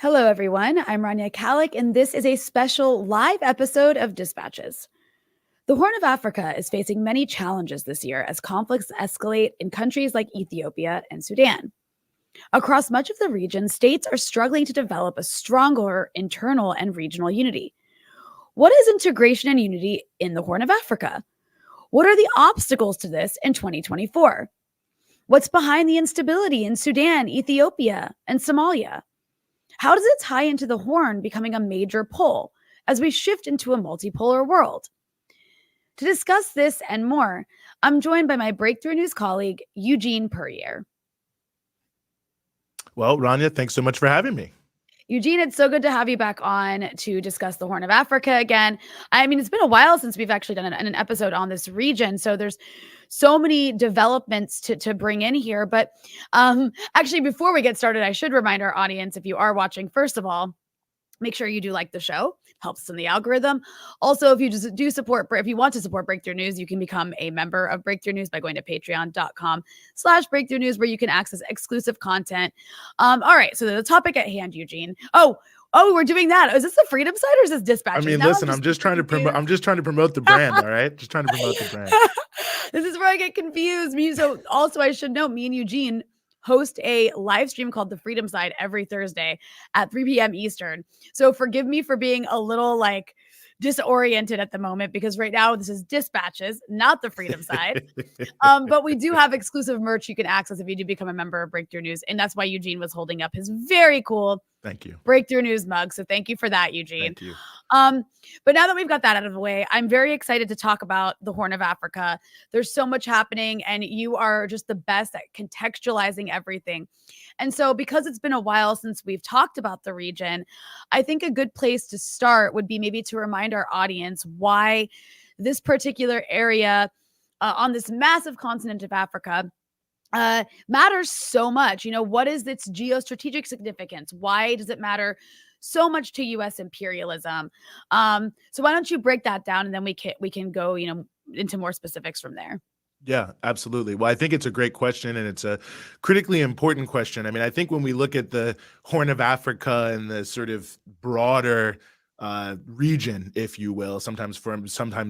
Hello, everyone. I'm Rania Khalek, and this is a special live episode of Dispatches. The Horn of Africa is facing many challenges this year as conflicts escalate in countries like Ethiopia and Sudan. Across much of the region, states are struggling to develop a stronger internal and regional unity. What is integration and unity in the Horn of Africa? What are the obstacles to this in 2024? What's behind the instability in Sudan, Ethiopia, and Somalia? How does it tie into the Horn becoming a major pole as we shift into a multipolar world? To discuss this and more, I'm joined by my Breakthrough News colleague, Eugene Puryear. Well, Rania, thanks so much for having me. Eugene, it's so good to have you back on to discuss the Horn of Africa again. I mean, it's been a while since we've actually done an episode on this region, so there's so many developments to bring in here. But actually, before we get started, I should remind our audience, if you are watching, first of all, make sure you do like the show. Helps us in the algorithm. Also, if you if you want to support Breakthrough News, you can become a member of Breakthrough News by going to patreon.com/Breakthrough News, where you can access exclusive content. All right. So the topic at hand, Eugene. Oh, we're doing that. Is this the Freedom Side or is this Dispatch? I mean, listen, I'm just trying to promote the brand. All right. Just trying to promote the brand. This is where I get confused. So also I should note, me and Eugene host a live stream called The Freedom Side every Thursday at 3 p.m. Eastern. So forgive me for being a little disoriented at the moment, because right now this is Dispatches, not The Freedom Side. But we do have exclusive merch you can access if you do become a member of Breakthrough News. And that's why Eugene was holding up his very cool Breakthrough News mug. So thank you for that, Eugene. Thank you. But now that we've got that out of the way, I'm very excited to talk about the Horn of Africa. There's so much happening, and you are just the best at contextualizing everything. And so, because it's been a while since we've talked about the region, I think a good place to start would be maybe to remind our audience why this particular area on this massive continent of Africa matters so much. You know, what is its geostrategic significance? Why does it matter so much to U.S. imperialism? So why don't you break that down, and then we can go, into more specifics from there. Yeah, absolutely. Well, I think it's a great question, and it's a critically important question. I mean, I think when we look at the Horn of Africa and the sort of broader region, if you will, sometimes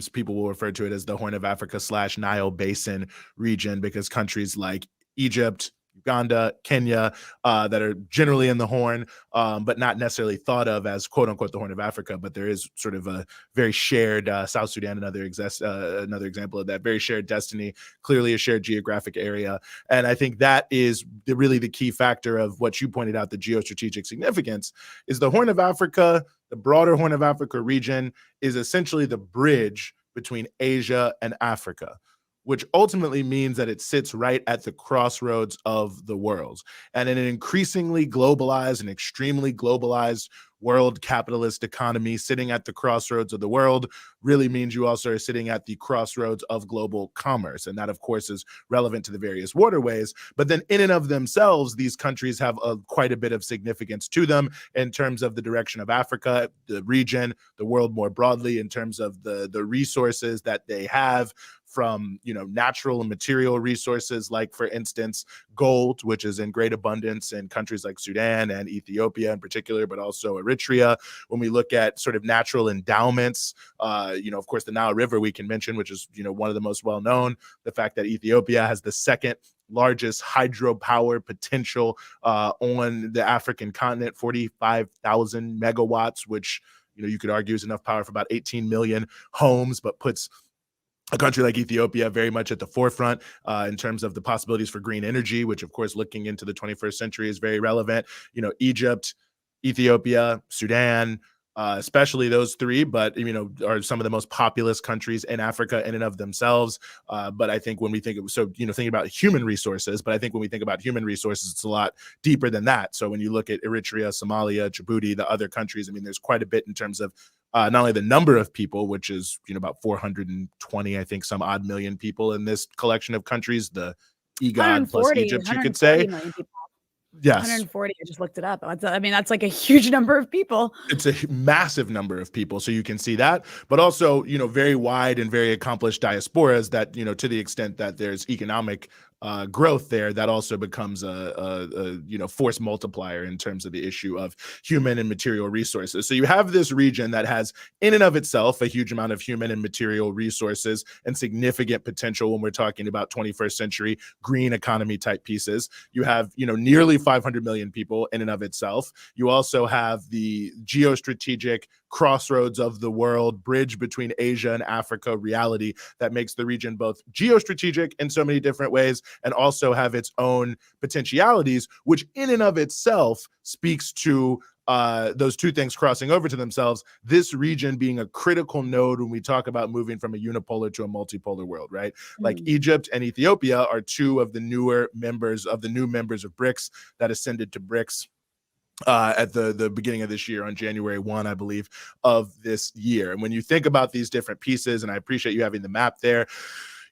people will refer to it as the Horn of Africa / Nile Basin region, because countries like Egypt, Uganda, Kenya, that are generally in the Horn, but not necessarily thought of as quote unquote the Horn of Africa. But there is sort of a very shared South Sudan, another example of that, very shared destiny, clearly a shared geographic area. And I think that is really the key factor of what you pointed out, the geostrategic significance, is the Horn of Africa. The broader Horn of Africa region is essentially the bridge between Asia and Africa, which ultimately means that it sits right at the crossroads of the world. And in an increasingly globalized and extremely globalized world capitalist economy, sitting at the crossroads of the world really means you also are sitting at the crossroads of global commerce. And that, of course, is relevant to the various waterways. But then in and of themselves, these countries have quite a bit of significance to them in terms of the direction of Africa, the region, the world more broadly, in terms of the resources that they have, from natural and material resources, like, for instance, gold, which is in great abundance in countries like Sudan and Ethiopia in particular, but also Eritrea. When we look at sort of natural endowments, of course, the Nile River we can mention, which is one of the most well known. The fact that Ethiopia has the second largest hydropower potential on the African continent, 45,000 megawatts, which you could argue is enough power for about 18 million homes, but puts a country like Ethiopia very much at the forefront in terms of the possibilities for green energy, which, of course, looking into the 21st century is very relevant. Egypt, Ethiopia, Sudan, especially those three, but, are some of the most populous countries in Africa in and of themselves. But I think when we think thinking about human resources, but I think when we think about human resources, it's a lot deeper than that. So when you look at Eritrea, Somalia, Djibouti, the other countries, I mean, there's quite a bit in terms of not only the number of people, which is about 420, I think, some odd million people in this collection of countries, the EGOD plus Egypt, you could say. Yes. 140. I just looked it up. That's like a huge number of people. It's a massive number of people. So you can see that, but also, very wide and very accomplished diasporas that, to the extent that there's economic growth there, that also becomes a force multiplier in terms of the issue of human and material resources. So you have this region that has in and of itself a huge amount of human and material resources and significant potential when we're talking about 21st century green economy type pieces. You have nearly 500 million people in and of itself. You also have the geostrategic crossroads of the world, bridge between Asia and Africa reality that makes the region both geostrategic in so many different ways and also have its own potentialities, which in and of itself speaks to those two things crossing over to themselves, this region being a critical node when we talk about moving from a unipolar to a multipolar world, right? Like Egypt and Ethiopia are two of the new members of BRICS that ascended to BRICS at the beginning of this year on January 1, I believe, of this year. And when you think about these different pieces, and I appreciate you having the map there,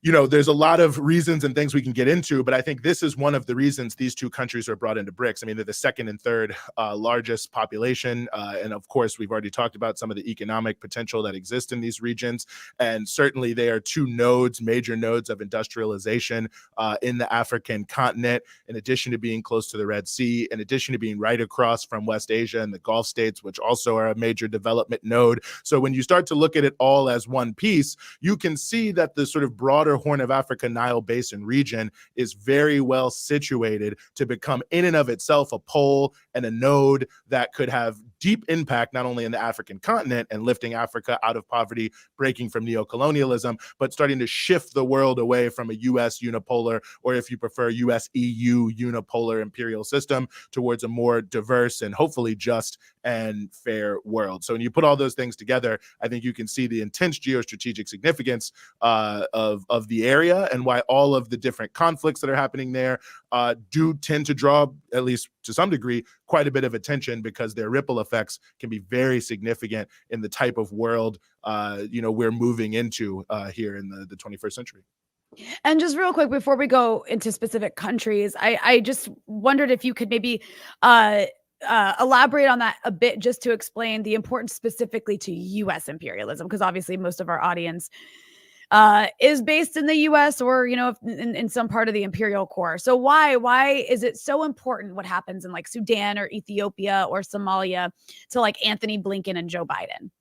there's a lot of reasons and things we can get into, but I think this is one of the reasons these two countries are brought into BRICS. I mean, they're the second and third largest population. And of course, we've already talked about some of the economic potential that exists in these regions. And certainly they are two major nodes of industrialization in the African continent, in addition to being close to the Red Sea, in addition to being right across from West Asia and the Gulf states, which also are a major development node. So when you start to look at it all as one piece, you can see that the sort of broader Horn of Africa Nile Basin region is very well situated to become in and of itself a pole and a node that could have deep impact not only in the African continent and lifting Africa out of poverty, breaking from neocolonialism, but starting to shift the world away from a U.S. unipolar, or if you prefer, U.S.-EU unipolar imperial system towards a more diverse and hopefully just and fair world. So when you put all those things together, I think you can see the intense geostrategic significance of the area and why all of the different conflicts that are happening there do tend to draw, at least to some degree, quite a bit of attention, because their ripple effects can be very significant in the type of world we're moving into here in the 21st century. And just real quick before we go into specific countries, I just wondered if you could maybe elaborate on that a bit, just to explain the importance specifically to U.S. imperialism, because obviously most of our audience is based in the U.S. or, in some part of the imperial core. So why is it so important what happens in like Sudan or Ethiopia or Somalia to like Anthony Blinken and Joe Biden?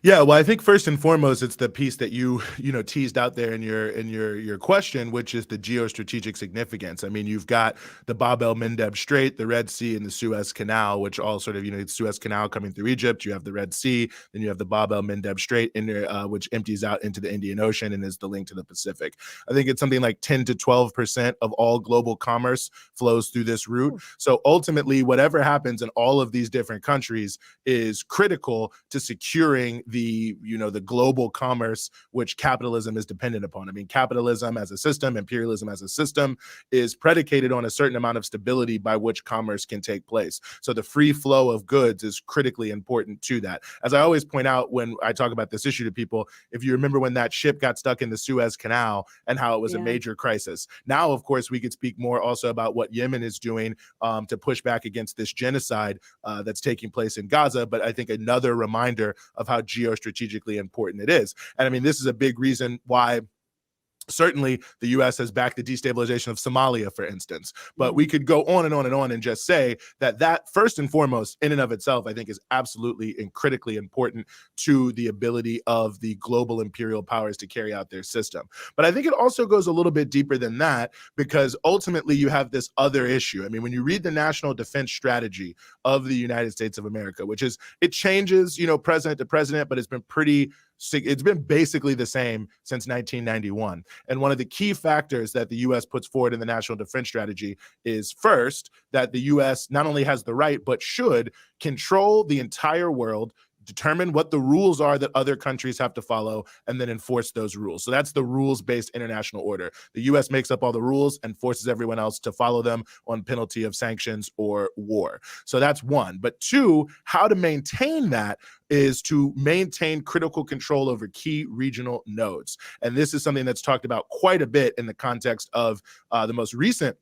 Yeah, well, I think first and foremost, it's the piece that you teased out there in your question, which is the geostrategic significance. I mean, you've got the Bab el-Mandeb Strait, the Red Sea, and the Suez Canal, which all sort of, the Suez Canal coming through Egypt. You have the Red Sea, then you have the Bab el-Mandeb Strait in there, which empties out into the Indian Ocean and is the link to the Pacific. I think it's something like 10 to 12% of all global commerce flows through this route. Ooh. So ultimately, whatever happens in all of these different countries is critical to securing the global commerce which capitalism is dependent upon. I mean, capitalism as a system, imperialism as a system, is predicated on a certain amount of stability by which commerce can take place. So the free flow of goods is critically important to that. As I always point out when I talk about this issue to people, if you remember when that ship got stuck in the Suez Canal and how it was a major crisis. Now, of course, we could speak more also about what Yemen is doing to push back against this genocide that's taking place in Gaza. But I think another reminder of how geostrategically important it is. And I mean, this is a big reason why certainly the U.S. has backed the destabilization of Somalia, for instance. But we could go on and on and on and just say that first and foremost, in and of itself, I think is absolutely and critically important to the ability of the global imperial powers to carry out their system. But I think it also goes a little bit deeper than that, because ultimately you have this other issue. I mean, when you read the National Defense Strategy of the United States of America, which is, it changes, president to president, but it's been basically the same since 1991. And one of the key factors that the U.S. puts forward in the National Defense Strategy is, first, that the U.S. not only has the right, but should control the entire world, determine what the rules are that other countries have to follow, and then enforce those rules. So that's the rules-based international order. The U.S. makes up all the rules and forces everyone else to follow them on penalty of sanctions or war. So that's one. But two, how to maintain that is to maintain critical control over key regional nodes. And this is something that's talked about quite a bit in the context of the most recent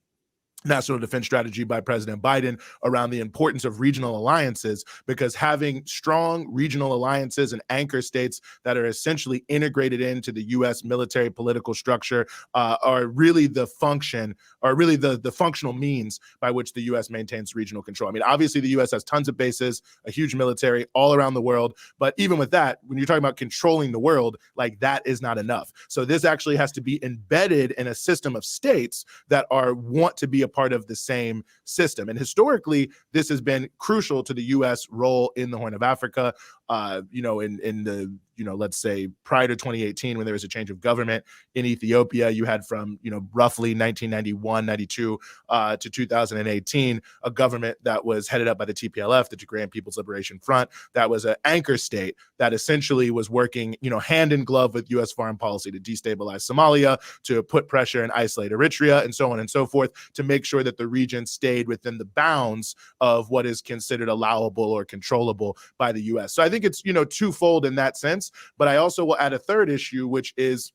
national defense strategy by President Biden around the importance of regional alliances, because having strong regional alliances and anchor states that are essentially integrated into the U.S. military political structure are really the functional means by which the U.S. maintains regional control. I mean, obviously the U.S. has tons of bases, a huge military all around the world, but even with that, when you're talking about controlling the world, like, that is not enough. So this actually has to be embedded in a system of states that want to be a part of the same system. And historically, this has been crucial to the U.S. role in the Horn of Africa. In the, let's say prior to 2018, when there was a change of government in Ethiopia, you had from, roughly 1991, 92 to 2018, a government that was headed up by the TPLF, the Tigrayan People's Liberation Front, that was an anchor state that essentially was working, hand in glove with U.S. foreign policy to destabilize Somalia, to put pressure and isolate Eritrea, and so on and so forth, to make sure that the region stayed within the bounds of what is considered allowable or controllable by the U.S. So I think it's, twofold in that sense. But I also will add a third issue, which is,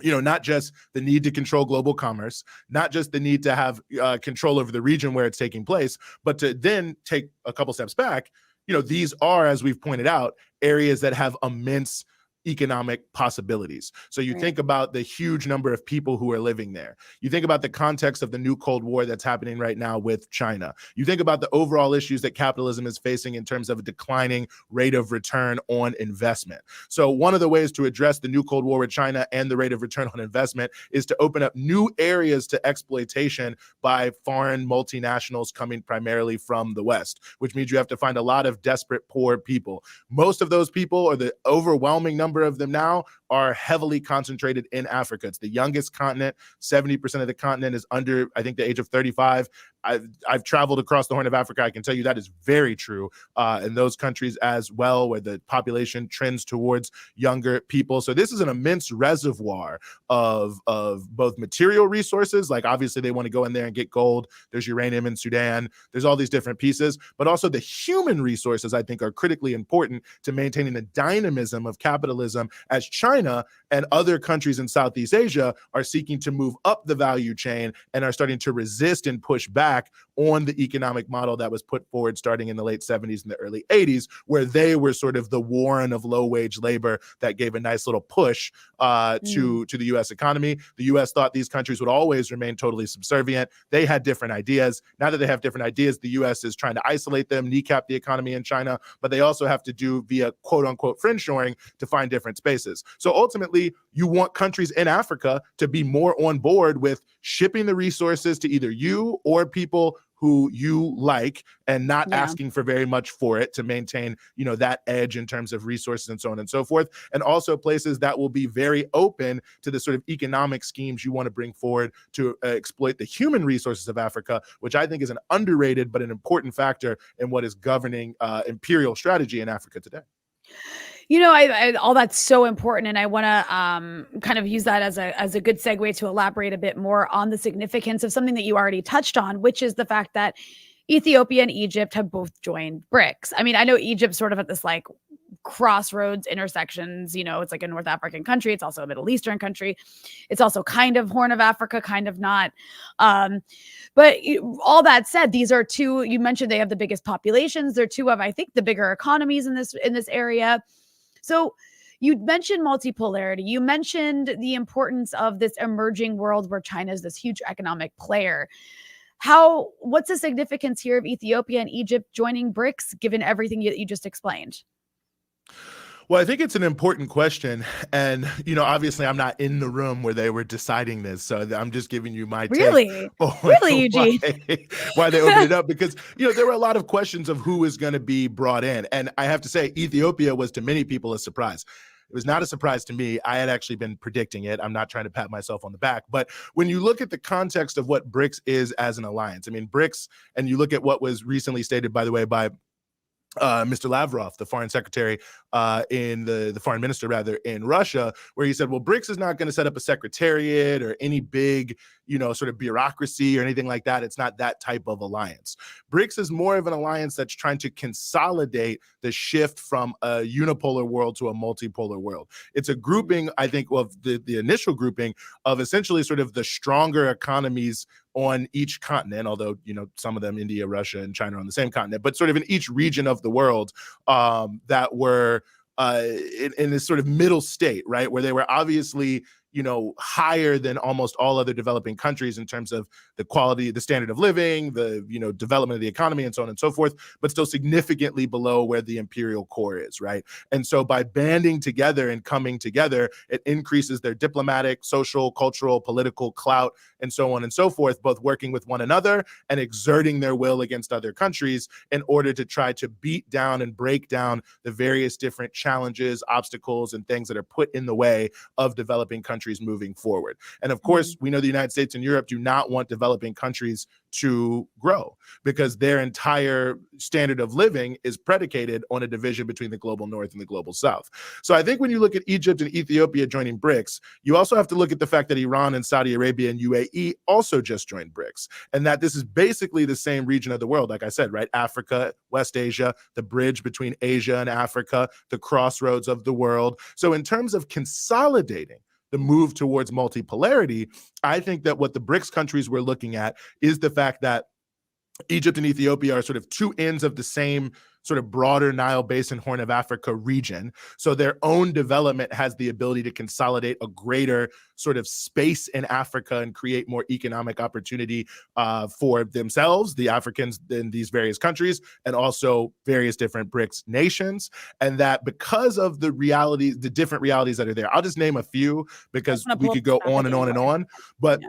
not just the need to control global commerce, not just the need to have control over the region where it's taking place, but to then take a couple steps back. These are, as we've pointed out, areas that have immense economic possibilities. So you think about the huge number of people who are living there. You think about the context of the new Cold War that's happening right now with China. You think about the overall issues that capitalism is facing in terms of a declining rate of return on investment. So one of the ways to address the new Cold War with China and the rate of return on investment is to open up new areas to exploitation by foreign multinationals coming primarily from the West, which means you have to find a lot of desperate, poor people. Most of those people, or the overwhelming number of them now, are heavily concentrated in Africa. It's the youngest continent. 70% of the continent is under, I think, the age of 35. I've traveled across the Horn of Africa. I can tell you that is very true in those countries as well, where the population trends towards younger people. So this is an immense reservoir of both material resources. Like, obviously they want to go in there and get gold. There's uranium in Sudan. There's all these different pieces, but also the human resources, I think, are critically important to maintaining the dynamism of capitalism, as China and other countries in Southeast Asia are seeking to move up the value chain and are starting to resist and push back on the economic model that was put forward starting in the late 70s and the early 80s, where they were sort of the Warren of low-wage labor that gave a nice little push to the U.S. economy. The U.S. thought these countries would always remain totally subservient. They had different ideas. Now that they have different ideas, the U.S. is trying to isolate them, kneecap the economy in China, but they also have to do via quote-unquote friendshoring to find different spaces. So ultimately, you want countries in Africa to be more on board with shipping the resources to either you or people who you like, and not asking for very much for it to maintain, that edge in terms of resources and so on and so forth. And also places that will be very open to the sort of economic schemes you want to bring forward to exploit the human resources of Africa, which I think is an underrated but an important factor in what is governing imperial strategy in Africa today. All that's so important, and I want to kind of use that as a good segue to elaborate a bit more on the significance of something that you already touched on, which is the fact that Ethiopia and Egypt have both joined BRICS. I mean, I know Egypt's sort of at this like crossroads intersections. It's like a North African country. It's also a Middle Eastern country. It's also kind of Horn of Africa, kind of not. But all that said, these are two, you mentioned they have the biggest populations. They're two of, I think, the bigger economies in this area. So you mentioned multipolarity. You mentioned the importance of this emerging world where China is this huge economic player. What's the significance here of Ethiopia and Egypt joining BRICS, given everything you just explained? Well, I think it's an important question. And, obviously I'm not in the room where they were deciding this. So I'm just giving you my take on Eugene? why they opened it up. Because, there were a lot of questions of who is going to be brought in. And I have to say, Ethiopia was to many people a surprise. It was not a surprise to me. I had actually been predicting it. I'm not trying to pat myself on the back. But when you look at the context of what BRICS is as an alliance, I mean, BRICS, and you look at what was recently stated, by the way, by Mr. Lavrov, the foreign secretary, the foreign minister rather, in Russia, where he said, well, BRICS is not going to set up a secretariat or any big, sort of bureaucracy or anything like that. It's not that type of alliance. BRICS is more of an alliance that's trying to consolidate the shift from a unipolar world to a multipolar world. It's a grouping, I think, of the initial grouping of essentially sort of the stronger economies on each continent, although, some of them, India, Russia, and China, are on the same continent, but sort of in each region of the world that were in this sort of middle state, right, where they were obviously higher than almost all other developing countries in terms of the quality, the standard of living, the development of the economy, and so on and so forth, but still significantly below where the imperial core is, right? And so by banding together and coming together, it increases their diplomatic, social, cultural, political clout, and so on and so forth, both working with one another and exerting their will against other countries in order to try to beat down and break down the various different challenges, obstacles, and things that are put in the way of developing countries moving forward. And of course, we know the United States and Europe do not want developing countries to grow because their entire standard of living is predicated on a division between the global north and the global south. So I think when you look at Egypt and Ethiopia joining BRICS, you also have to look at the fact that Iran and Saudi Arabia and UAE also just joined BRICS, and that this is basically the same region of the world, like I said, right? Africa, West Asia, the bridge between Asia and Africa, the crossroads of the world. So in terms of consolidating the move towards multipolarity, I think that what the BRICS countries were looking at is the fact that Egypt and Ethiopia are sort of two ends of the same sort of broader Nile Basin, Horn of Africa region. So their own development has the ability to consolidate a greater sort of space in Africa and create more economic opportunity for themselves, the Africans in these various countries, and also various different BRICS nations. And that because of the realities, the different realities that are there, I'll just name a few because we could go on and on and on, but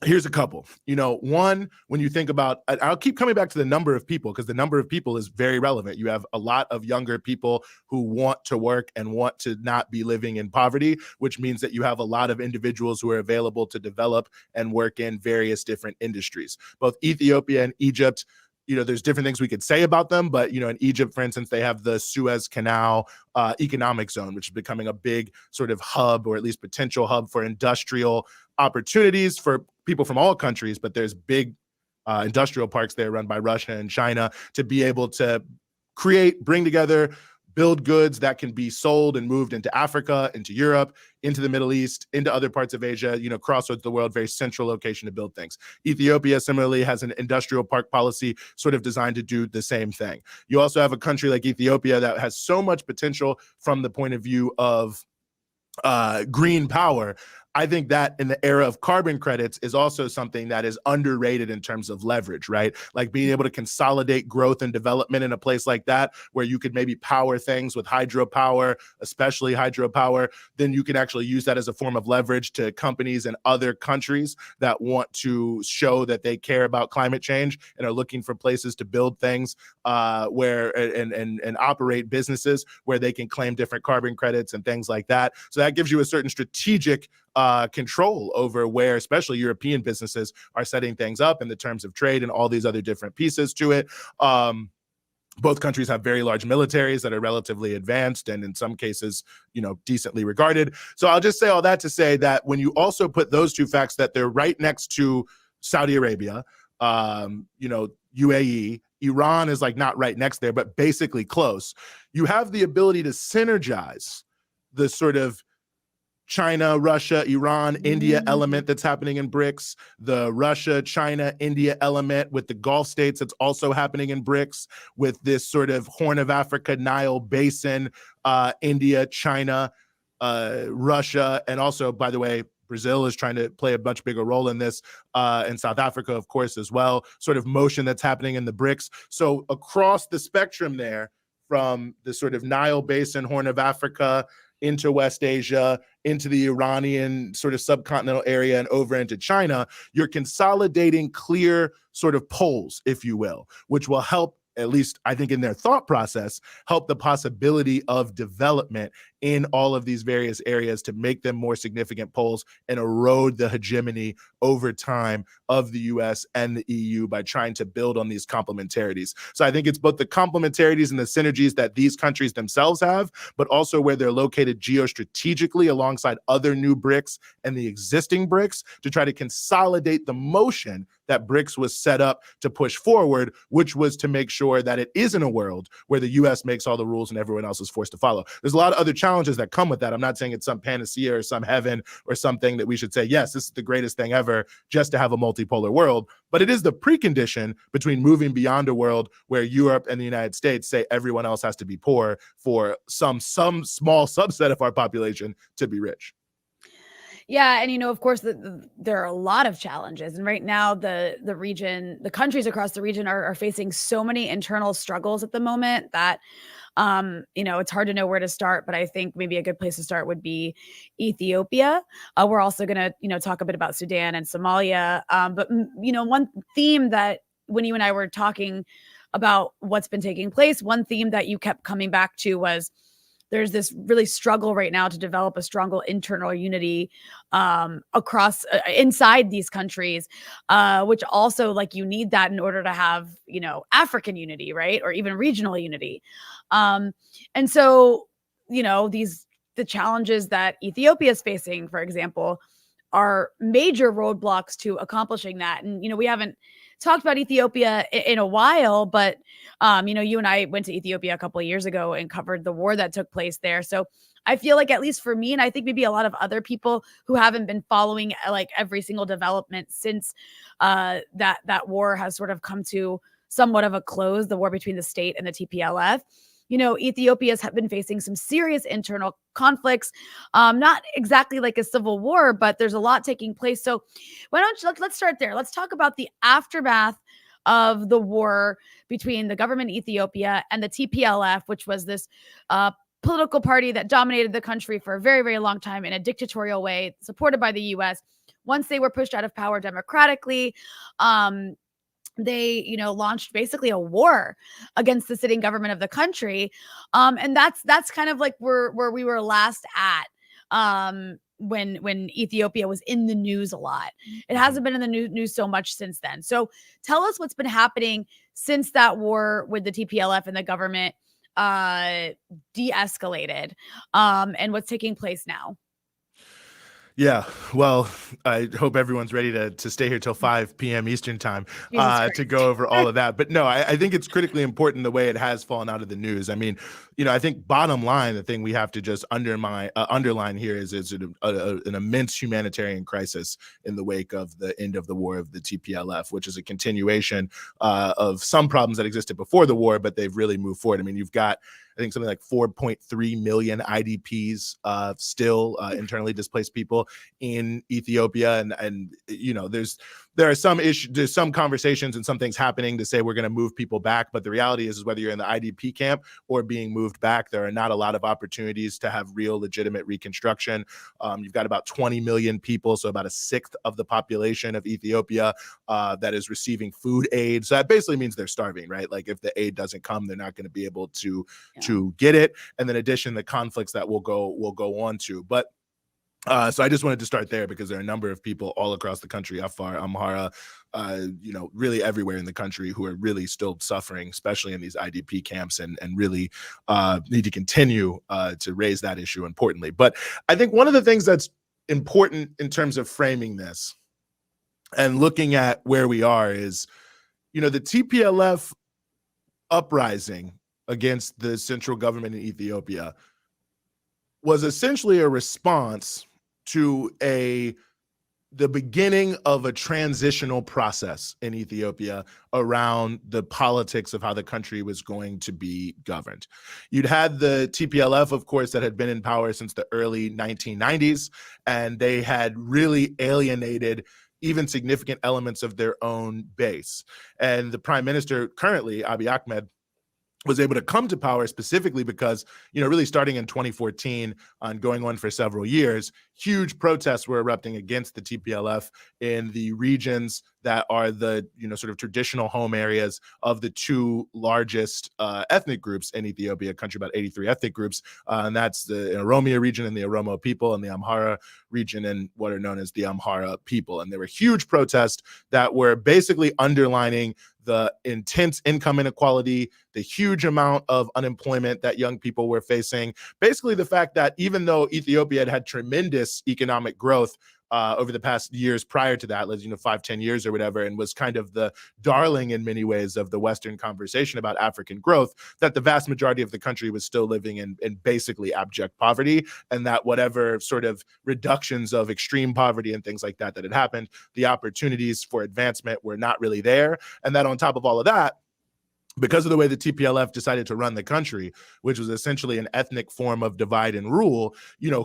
here's a couple. One, when you think about, I'll keep coming back to the number of people because the number of people is very relevant. You have a lot of younger people who want to work and want to not be living in poverty, which means that you have a lot of individuals who are available to develop and work in various different industries. Both Ethiopia and Egypt, there's different things we could say about them, but, in Egypt, for instance, they have the Suez Canal economic zone, which is becoming a big sort of hub, or at least potential hub for industrial opportunities for people from all countries, but there's big industrial parks there run by Russia and China to be able to bring together, build goods that can be sold and moved into Africa, into Europe, into the Middle East, into other parts of Asia, crossroads of the world, very central location to build things. Ethiopia similarly has an industrial park policy sort of designed to do the same thing. You also have a country like Ethiopia that has so much potential from the point of view of green power. I think that in the era of carbon credits is also something that is underrated in terms of leverage, right? Like being able to consolidate growth and development in a place like that, where you could maybe power things with hydropower, especially hydropower, then you can actually use that as a form of leverage to companies in other countries that want to show that they care about climate change and are looking for places to build things where and operate businesses where they can claim different carbon credits and things like that. So that gives you a certain strategic control over where especially European businesses are setting things up in the terms of trade and all these other different pieces to it. Both countries have very large militaries that are relatively advanced and in some cases, decently regarded. So I'll just say all that to say that when you also put those two facts that they're right next to Saudi Arabia, UAE, Iran is like not right next there, but basically close. You have the ability to synergize the sort of China, Russia, Iran, India element that's happening in BRICS, the Russia, China, India element with the Gulf states that's also happening in BRICS, with this sort of Horn of Africa, Nile Basin, India, China, Russia, and also, by the way, Brazil is trying to play a much bigger role in this, and South Africa, of course, as well, sort of motion that's happening in the BRICS. So across the spectrum there, from the sort of Nile Basin, Horn of Africa, into West Asia, into the Iranian sort of subcontinental area and over into China, you're consolidating clear sort of poles, if you will, which will help, at least I think in their thought process, help the possibility of development in all of these various areas to make them more significant poles and erode the hegemony over time of the US and the EU by trying to build on these complementarities. So I think it's both the complementarities and the synergies that these countries themselves have, but also where they're located geostrategically alongside other new BRICS and the existing BRICS to try to consolidate the motion that BRICS was set up to push forward, which was to make sure that it isn't a world where the US makes all the rules and everyone else is forced to follow. There's a lot of other challenges challenges that come with that. I'm not saying it's some panacea or some heaven or something that we should say, yes, this is the greatest thing ever just to have a multipolar world. But it is the precondition between moving beyond a world where Europe and the United States say everyone else has to be poor for some small subset of our population to be rich. Yeah, and of course, there are a lot of challenges, and right now, the countries across the region are facing so many internal struggles at the moment that it's hard to know where to start. But I think maybe a good place to start would be Ethiopia. We're also going to talk a bit about Sudan and Somalia. But one theme that when you and I were talking about what's been taking place, one theme that you kept coming back to was there's this really struggle right now to develop a stronger internal unity across inside these countries, which also you need that in order to have, African unity, right? Or even regional unity. And so, the challenges that Ethiopia is facing, for example, are major roadblocks to accomplishing that. And, we haven't talked about Ethiopia in a while, but, you and I went to Ethiopia a couple of years ago and covered the war that took place there. So I feel like, at least for me, and I think maybe a lot of other people who haven't been following every single development since that war has sort of come to somewhat of a close, the war between the state and the TPLF. Ethiopia's been facing some serious internal conflicts, not exactly like a civil war, but there's a lot taking place. So why don't you, let's start there. Let's talk about the aftermath of the war between the government of Ethiopia and the TPLF, which was this political party that dominated the country for a very, very long time in a dictatorial way, supported by the U.S. Once they were pushed out of power democratically, they launched basically a war against the sitting government of the country, and that's kind of where we were last at when Ethiopia was in the news a lot. It hasn't been in the news so much since then. So tell us what's been happening since that war with the TPLF and the government de-escalated, and what's taking place now. Yeah, well, I hope everyone's ready to stay here till 5 p.m. Eastern time to go over all of that. But no, I think it's critically important the way it has fallen out of the news. I mean, I think bottom line, the thing we have to just underline here is an immense humanitarian crisis in the wake of the end of the war of the TPLF, which is a continuation of some problems that existed before the war, but they've really moved forward. I mean, you've got, I think, something like 4.3 million IDPs still internally displaced people in Ethiopia, and there are some issues, there's some conversations and some things happening to say we're going to move people back, but the reality is whether you're in the IDP camp or being moved back, there are not a lot of opportunities to have real legitimate reconstruction. You've got about 20 million people, so about a sixth of the population of Ethiopia that is receiving food aid. So that basically means they're starving, right? Like if the aid doesn't come, they're not going to be able to get it. And then in addition, the conflicts that we'll go on to. But so I just wanted to start there because there are a number of people all across the country, Afar, Amhara, really everywhere in the country who are really still suffering, especially in these IDP camps, and really need to continue to raise that issue importantly. But I think one of the things that's important in terms of framing this and looking at where we are is, the TPLF uprising against the central government in Ethiopia was essentially a response to the beginning of a transitional process in Ethiopia around the politics of how the country was going to be governed. You'd had the TPLF, of course, that had been in power since the early 1990s, and they had really alienated even significant elements of their own base. And the prime minister currently, Abiy Ahmed, was able to come to power specifically because, really starting in 2014 and going on for several years, huge protests were erupting against the TPLF in the regions that are the, sort of traditional home areas of the two largest ethnic groups in Ethiopia, a country about 83 ethnic groups, and that's the Oromia region and the Oromo people, and the Amhara region and what are known as the Amhara people. And there were huge protests that were basically underlining the intense income inequality, the huge amount of unemployment that young people were facing. Basically, the fact that even though Ethiopia had tremendous economic growth over the past years prior to that, 5-10 years or whatever, and was kind of the darling in many ways of the Western conversation about African growth, that the vast majority of the country was still living in basically abject poverty, and that whatever sort of reductions of extreme poverty and things like that had happened, the opportunities for advancement were not really there. And that on top of all of that, because of the way the TPLF decided to run the country, which was essentially an ethnic form of divide and rule,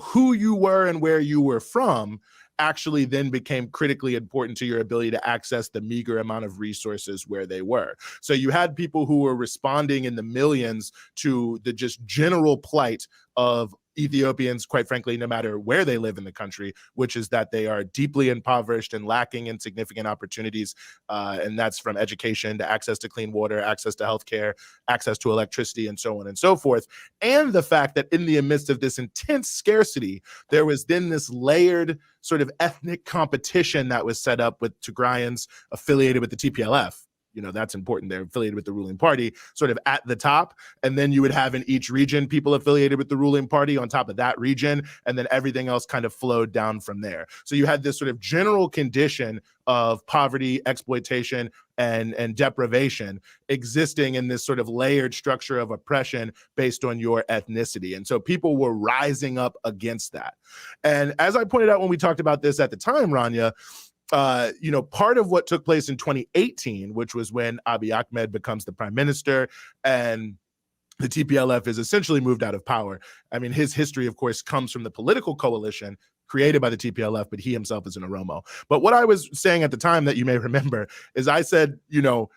who you were and where you were from actually then became critically important to your ability to access the meager amount of resources where they were. So you had people who were responding in the millions to the just general plight of Ethiopians, quite frankly, no matter where they live in the country, which is that they are deeply impoverished and lacking in significant opportunities. And that's from education to access to clean water, access to healthcare, access to electricity, and so on and so forth. And the fact that in the midst of this intense scarcity, there was then this layered sort of ethnic competition that was set up with Tigrayans affiliated with the TPLF. That's important. They're affiliated with the ruling party sort of at the top. And then you would have in each region people affiliated with the ruling party on top of that region. And then everything else kind of flowed down from there. So you had this sort of general condition of poverty, exploitation, and deprivation existing in this sort of layered structure of oppression based on your ethnicity. And so people were rising up against that. And as I pointed out when we talked about this at the time, Rania, part of what took place in 2018, which was when Abiy Ahmed becomes the prime minister and the TPLF is essentially moved out of power. I mean, his history, of course, comes from the political coalition created by the TPLF, but he himself is an Oromo. But what I was saying at the time that you may remember is I said, that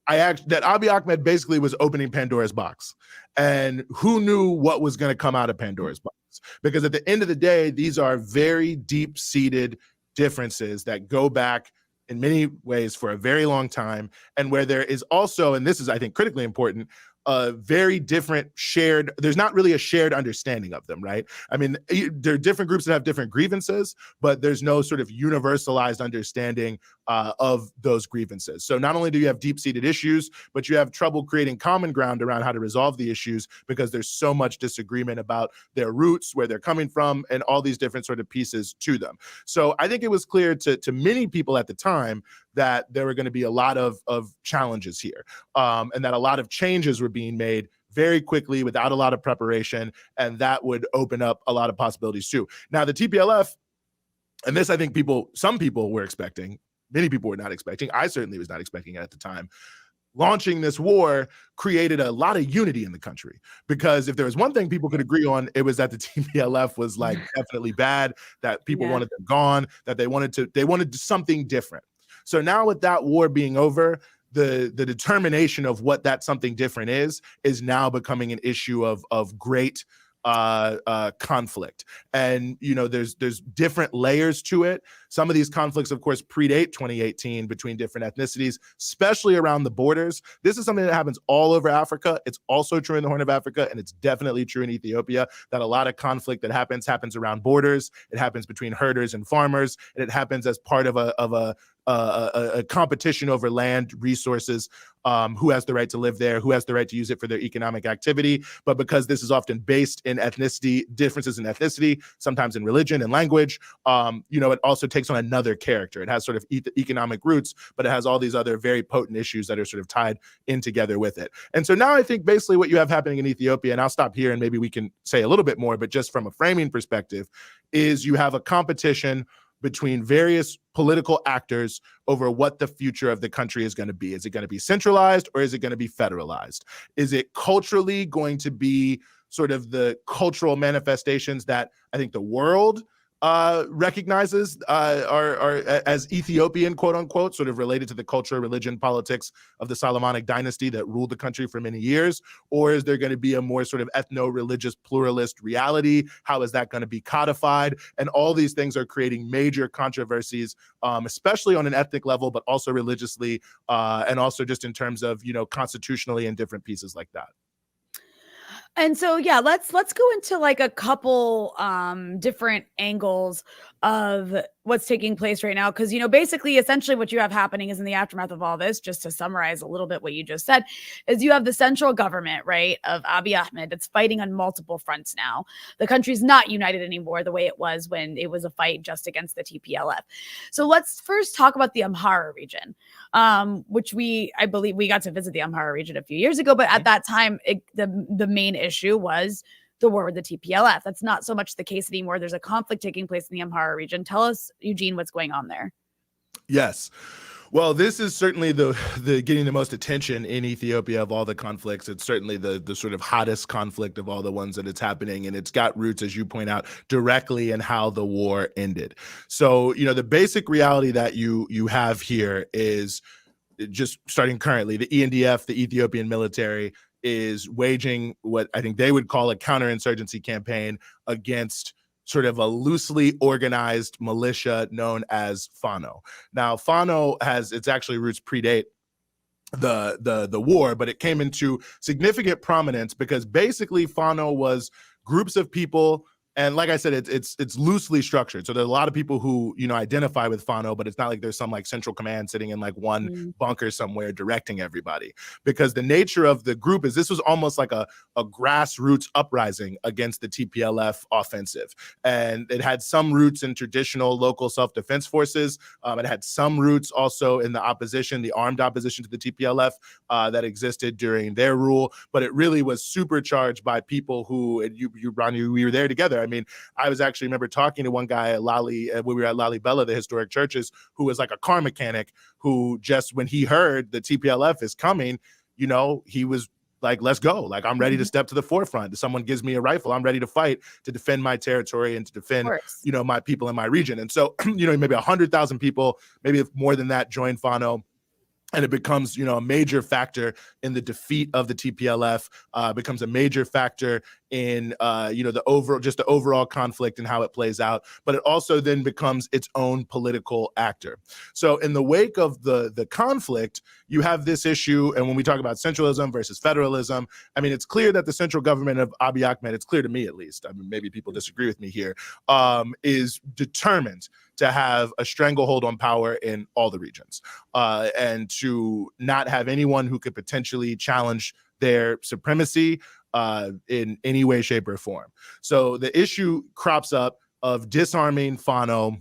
Abiy Ahmed basically was opening Pandora's box. And who knew what was going to come out of Pandora's box? Because at the end of the day, these are very deep-seated differences that go back in many ways for a very long time, and where there is also, and this is, I think, critically important, a very different there's not really a shared understanding of them, right? I mean, there are different groups that have different grievances, but there's no sort of universalized understanding of those grievances. So not only do you have deep-seated issues, but you have trouble creating common ground around how to resolve the issues because there's so much disagreement about their roots, where they're coming from, and all these different sort of pieces to them. So I think it was clear to many people at the time that there were going to be a lot of challenges here, and that a lot of changes were being made very quickly without a lot of preparation, and that would open up a lot of possibilities too. Now, the TPLF, and this I think some people were expecting, many people were not expecting, I certainly was not expecting it at the time, launching this war created a lot of unity in the country. Because if there was one thing people could agree on, it was that the TPLF was definitely bad, that people wanted them gone, that they wanted something different. So now with that war being over, the determination of what that something different is now becoming an issue of great conflict. And, there's different layers to it. Some of these conflicts, of course, predate 2018 between different ethnicities, especially around the borders. This is something that happens all over Africa. It's also true in the Horn of Africa, and it's definitely true in Ethiopia, that a lot of conflict that happens around borders. It happens between herders and farmers, and it happens as part of a competition over land resources, who has the right to live there, who has the right to use it for their economic activity. But because this is often based in ethnicity, differences in ethnicity, sometimes in religion and language, it also takes on another character. It has sort of economic roots, but it has all these other very potent issues that are sort of tied in together with it. And so now I think basically what you have happening in Ethiopia, and I'll stop here and maybe we can say a little bit more, but just from a framing perspective, is you have a competition between various political actors over what the future of the country is going to be. Is it going to be centralized, or is it going to be federalized? Is it culturally going to be sort of the cultural manifestations that I think the world recognizes are as Ethiopian, quote unquote, sort of related to the culture, religion, politics of the Solomonic dynasty that ruled the country for many years? Or is there going to be a more sort of ethno-religious pluralist reality? How is that going to be codified? And all these things are creating major controversies, especially on an ethnic level, but also religiously, and also just in terms of, constitutionally and different pieces like that. And so, let's go into a couple different angles of what's taking place right now, because basically essentially what you have happening is, in the aftermath of all this, just to summarize a little bit what you just said, is you have the central government, right, of Abiy Ahmed. It's fighting on multiple fronts now. The country's not united anymore the way it was when it was a fight just against the TPLF. So let's first talk about the Amhara region, which I believe we got to visit the Amhara region a few years ago, but at that time the main issue was the war with the TPLF. That's not so much the case anymore. There's a conflict taking place in the Amhara region. Tell us, Eugene, what's going on there. Yes. Well, this is certainly the getting the most attention in Ethiopia of all the conflicts. It's certainly the sort of hottest conflict of all the ones that it's happening. And it's got roots, as you point out, directly in how the war ended. So, the basic reality that you have here is, just starting currently, the ENDF, the Ethiopian military, is waging what I think they would call a counterinsurgency campaign against sort of a loosely organized militia known as Fano. Now, Fano its actually roots predate the war, but it came into significant prominence because basically Fano was groups of people. And like I said, it's loosely structured. So there's a lot of people who, identify with Fano, but it's not like there's some like central command sitting in like one bunker somewhere directing everybody. Because the nature of the group is this was almost like a grassroots uprising against the TPLF offensive. And it had some roots in traditional local self-defense forces. It had some roots also in the opposition, the armed opposition to the TPLF that existed during their rule. But it really was supercharged by people who, and Rania, we were there together. I mean, I was actually remember talking to one guy at when we were at Lalibela, the historic churches, who was like a car mechanic who just, when he heard the TPLF is coming, he was like, let's go. Like, I'm ready to step to the forefront. If someone gives me a rifle, I'm ready to fight to defend my territory and to defend, my people in my region. And so, maybe 100,000 people, maybe more than that, join Fano. And it becomes, a major factor in the defeat of the TPLF, becomes a major factor in, the overall conflict and how it plays out. But it also then becomes its own political actor. So in the wake of the conflict, you have this issue. And when we talk about centralism versus federalism, I mean, it's clear that the central government of Abiy Ahmed, it's clear to me at least, I mean, maybe people disagree with me here, is determined to have a stranglehold on power in all the regions, and to not have anyone who could potentially challenge their supremacy in any way, shape, or form. So the issue crops up of disarming Fano,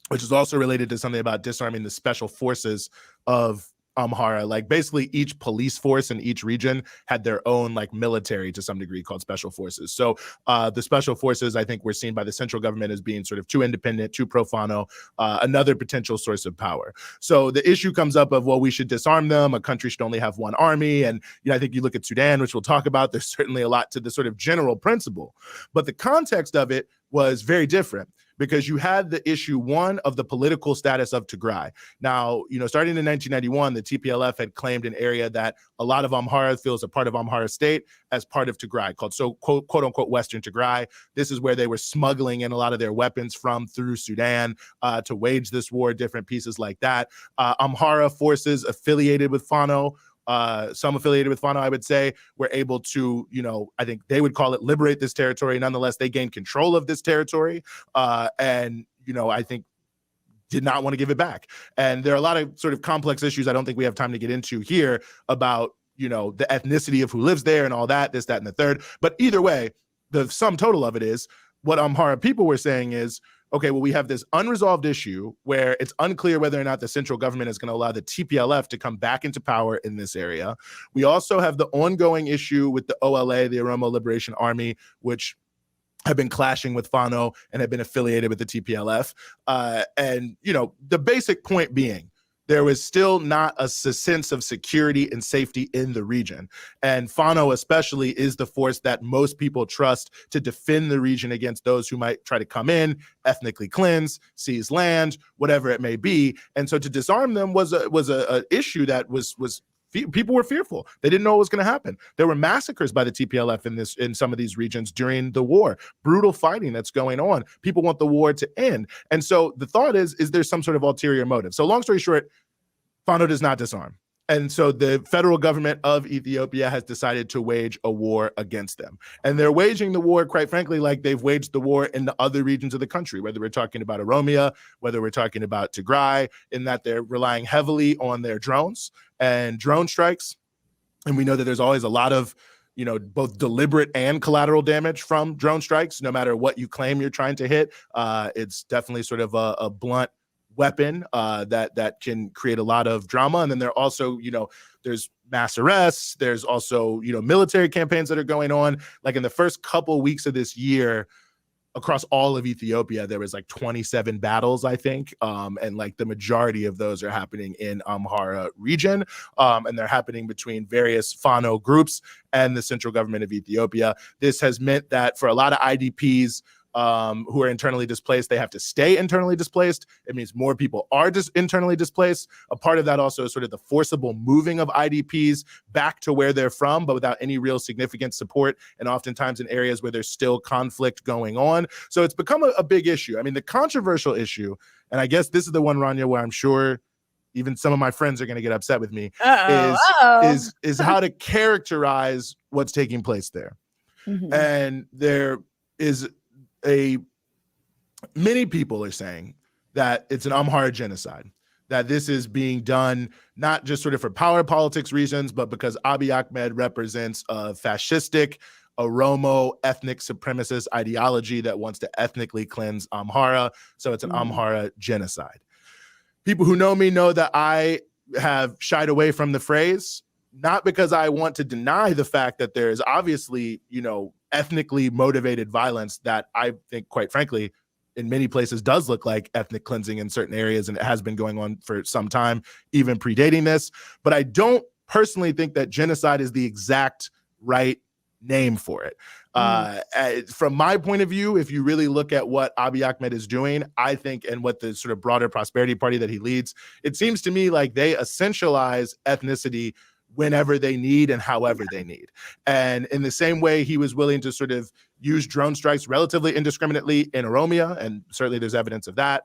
which is also related to something about disarming the special forces of Amhara. Like, basically each police force in each region had their own like military to some degree called special forces. So the special forces, I think, were seen by the central government as being sort of too independent, too pro-Fano, another potential source of power. So the issue comes up of, well, we should disarm them. A country should only have one army. And I think you look at Sudan, which we'll talk about, there's certainly a lot to the sort of general principle. But the context of it was very different, because you had the issue, one, of the political status of Tigray. Now, starting in 1991, the TPLF had claimed an area that a lot of Amhara feels a part of Amhara state as part of Tigray, called quote unquote Western Tigray. This is where they were smuggling in a lot of their weapons from through Sudan to wage this war, different pieces like that. Amhara forces affiliated with Fano, some affiliated with Fano, I would say, were able to, I think they would call it liberate this territory. Nonetheless, they gained control of this territory. And, I think did not want to give it back. And there are a lot of sort of complex issues I don't think we have time to get into here about, the ethnicity of who lives there and all that, this, that, and the third. But either way, the sum total of it is, what Amhara people were saying is, okay, well, we have this unresolved issue where it's unclear whether or not the central government is going to allow the TPLF to come back into power in this area. We also have the ongoing issue with the OLA, the Oromo Liberation Army, which have been clashing with Fano and have been affiliated with the TPLF. And, the basic point being, there was still not a sense of security and safety in the region. And Fano especially is the force that most people trust to defend the region against those who might try to come in, ethnically cleanse, seize land, whatever it may be. And so to disarm them was a issue that was people were fearful. They didn't know what was going to happen. There were massacres by the TPLF in some of these regions during the war. Brutal fighting that's going on. People want the war to end. And so the thought is there some sort of ulterior motive? So long story short, Fano does not disarm. And so the federal government of Ethiopia has decided to wage a war against them. And they're waging the war, quite frankly, like they've waged the war in the other regions of the country, whether we're talking about Oromia, whether we're talking about Tigray, in that they're relying heavily on their drones and drone strikes. And we know that there's always a lot of, both deliberate and collateral damage from drone strikes, no matter what you claim you're trying to hit. It's definitely sort of a blunt weapon that can create a lot of drama. And then there also, there's mass arrests. There's also, military campaigns that are going on. Like in the first couple weeks of this year, across all of Ethiopia, there was like 27 battles, I think. And like the majority of those are happening in Amhara region. And they're happening between various Fano groups and the central government of Ethiopia. This has meant that for a lot of IDPs who are internally displaced, they have to stay internally displaced. It means more people are internally displaced. A part of that also is sort of the forcible moving of IDPs back to where they're from, but without any real significant support, and oftentimes in areas where there's still conflict going on. So it's become a big issue. I mean, the controversial issue, and I guess this is the one, Rania, where I'm sure even some of my friends are going to get upset with me, is how to characterize what's taking place there. Mm-hmm. And there is many people are saying that it's an Amhara genocide, that this is being done not just sort of for power politics reasons, but because Abiy Ahmed represents a fascistic, Oromo, ethnic supremacist ideology that wants to ethnically cleanse Amhara. So it's an Amhara genocide. People who know me know that I have shied away from the phrase, not because I want to deny the fact that there is obviously, ethnically motivated violence that I think, quite frankly, in many places does look like ethnic cleansing in certain areas, and it has been going on for some time, even predating this. But I don't personally think that genocide is the exact right name for it. From my point of view, if you really look at what Abiy Ahmed is doing, I think, and what the sort of broader Prosperity Party that he leads, it seems to me like they essentialize ethnicity whenever they need and however they need. And in the same way, he was willing to sort of use drone strikes relatively indiscriminately in Oromia, and certainly there's evidence of that.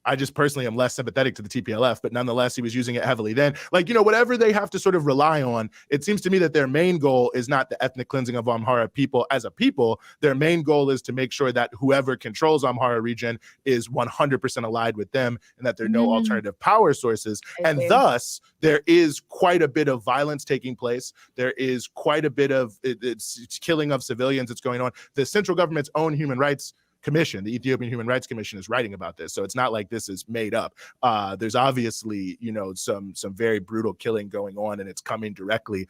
I just personally am less sympathetic to the TPLF, but nonetheless, he was using it heavily then. Whatever they have to sort of rely on, it seems to me that their main goal is not the ethnic cleansing of Amhara people as a people. Their main goal is to make sure that whoever controls Amhara region is 100% allied with them, and that there are no alternative power sources. And thus, there is quite a bit of violence taking place. There is quite a bit of it's killing of civilians that's going on. The central government's own human rights commission, the Ethiopian Human Rights Commission, is writing about this. So it's not like this is made up. There's obviously, some very brutal killing going on, and it's coming directly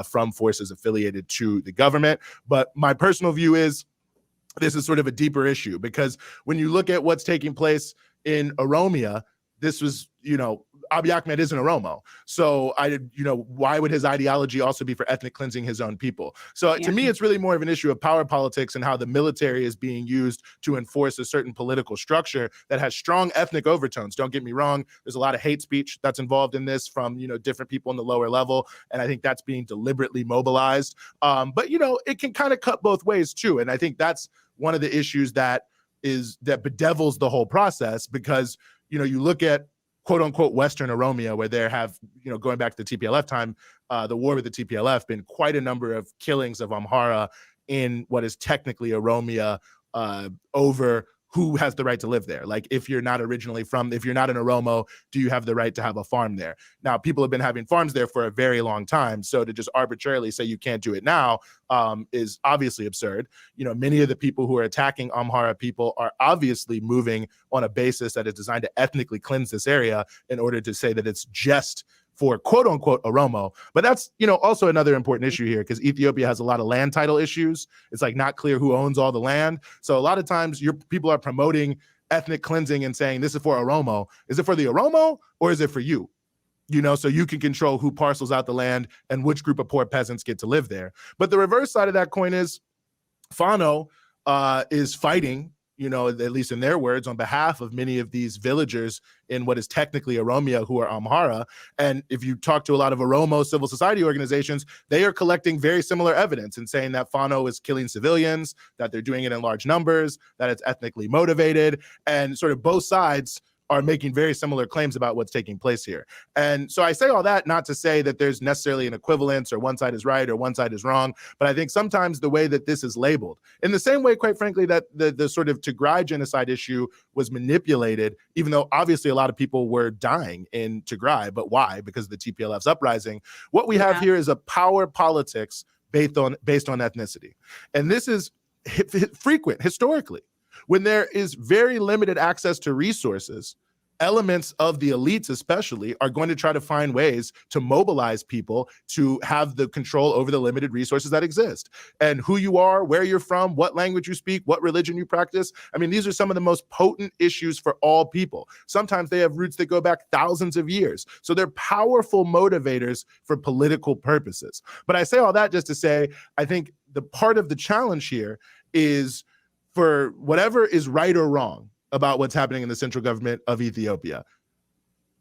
from forces affiliated to the government. But my personal view is this is sort of a deeper issue, because when you look at what's taking place in Oromia, this was, Abiy Ahmed isn't Oromo. So why would his ideology also be for ethnic cleansing his own people? So to me, it's really more of an issue of power politics and how the military is being used to enforce a certain political structure that has strong ethnic overtones. Don't get me wrong. There's a lot of hate speech that's involved in this from, different people in the lower level. And I think that's being deliberately mobilized. But, it can kind of cut both ways too. And I think that's one of the issues that bedevils the whole process, because, you look at quote unquote Western Oromia, where there have, going back to the TPLF time, the war with the TPLF, been quite a number of killings of Amhara in what is technically Oromia over who has the right to live there. Like, if you're not an Oromo, do you have the right to have a farm there? Now, people have been having farms there for a very long time. So to just arbitrarily say you can't do it now is obviously absurd. Many of the people who are attacking Amhara people are obviously moving on a basis that is designed to ethnically cleanse this area in order to say that it's just for quote unquote Oromo. But that's, also another important issue here, because Ethiopia has a lot of land title issues. It's like not clear who owns all the land. So a lot of times people are promoting ethnic cleansing and saying this is for Oromo. Is it for the Oromo or is it for you? So you can control who parcels out the land and which group of poor peasants get to live there. But the reverse side of that coin is Fano is fighting, at least in their words, on behalf of many of these villagers in what is technically Oromia who are Amhara. And if you talk to a lot of Oromo civil society organizations, they are collecting very similar evidence and saying that Fano is killing civilians, that they're doing it in large numbers, that it's ethnically motivated, and sort of both sides are making very similar claims about what's taking place here. And so I say all that not to say that there's necessarily an equivalence or one side is right or one side is wrong, but I think sometimes the way that this is labeled, in the same way, quite frankly, that the sort of Tigray genocide issue was manipulated, even though obviously a lot of people were dying in Tigray, but why? Because of the TPLF's uprising. What we have here is a power politics based on ethnicity. And this is frequent historically. When there is very limited access to resources, elements of the elites especially are going to try to find ways to mobilize people to have the control over the limited resources that exist. And who you are, where you're from, what language you speak, what religion you practice. I mean, these are some of the most potent issues for all people. Sometimes they have roots that go back thousands of years. So they're powerful motivators for political purposes. But I say all that just to say, I think the part of the challenge here is for whatever is right or wrong about what's happening in the central government of Ethiopia.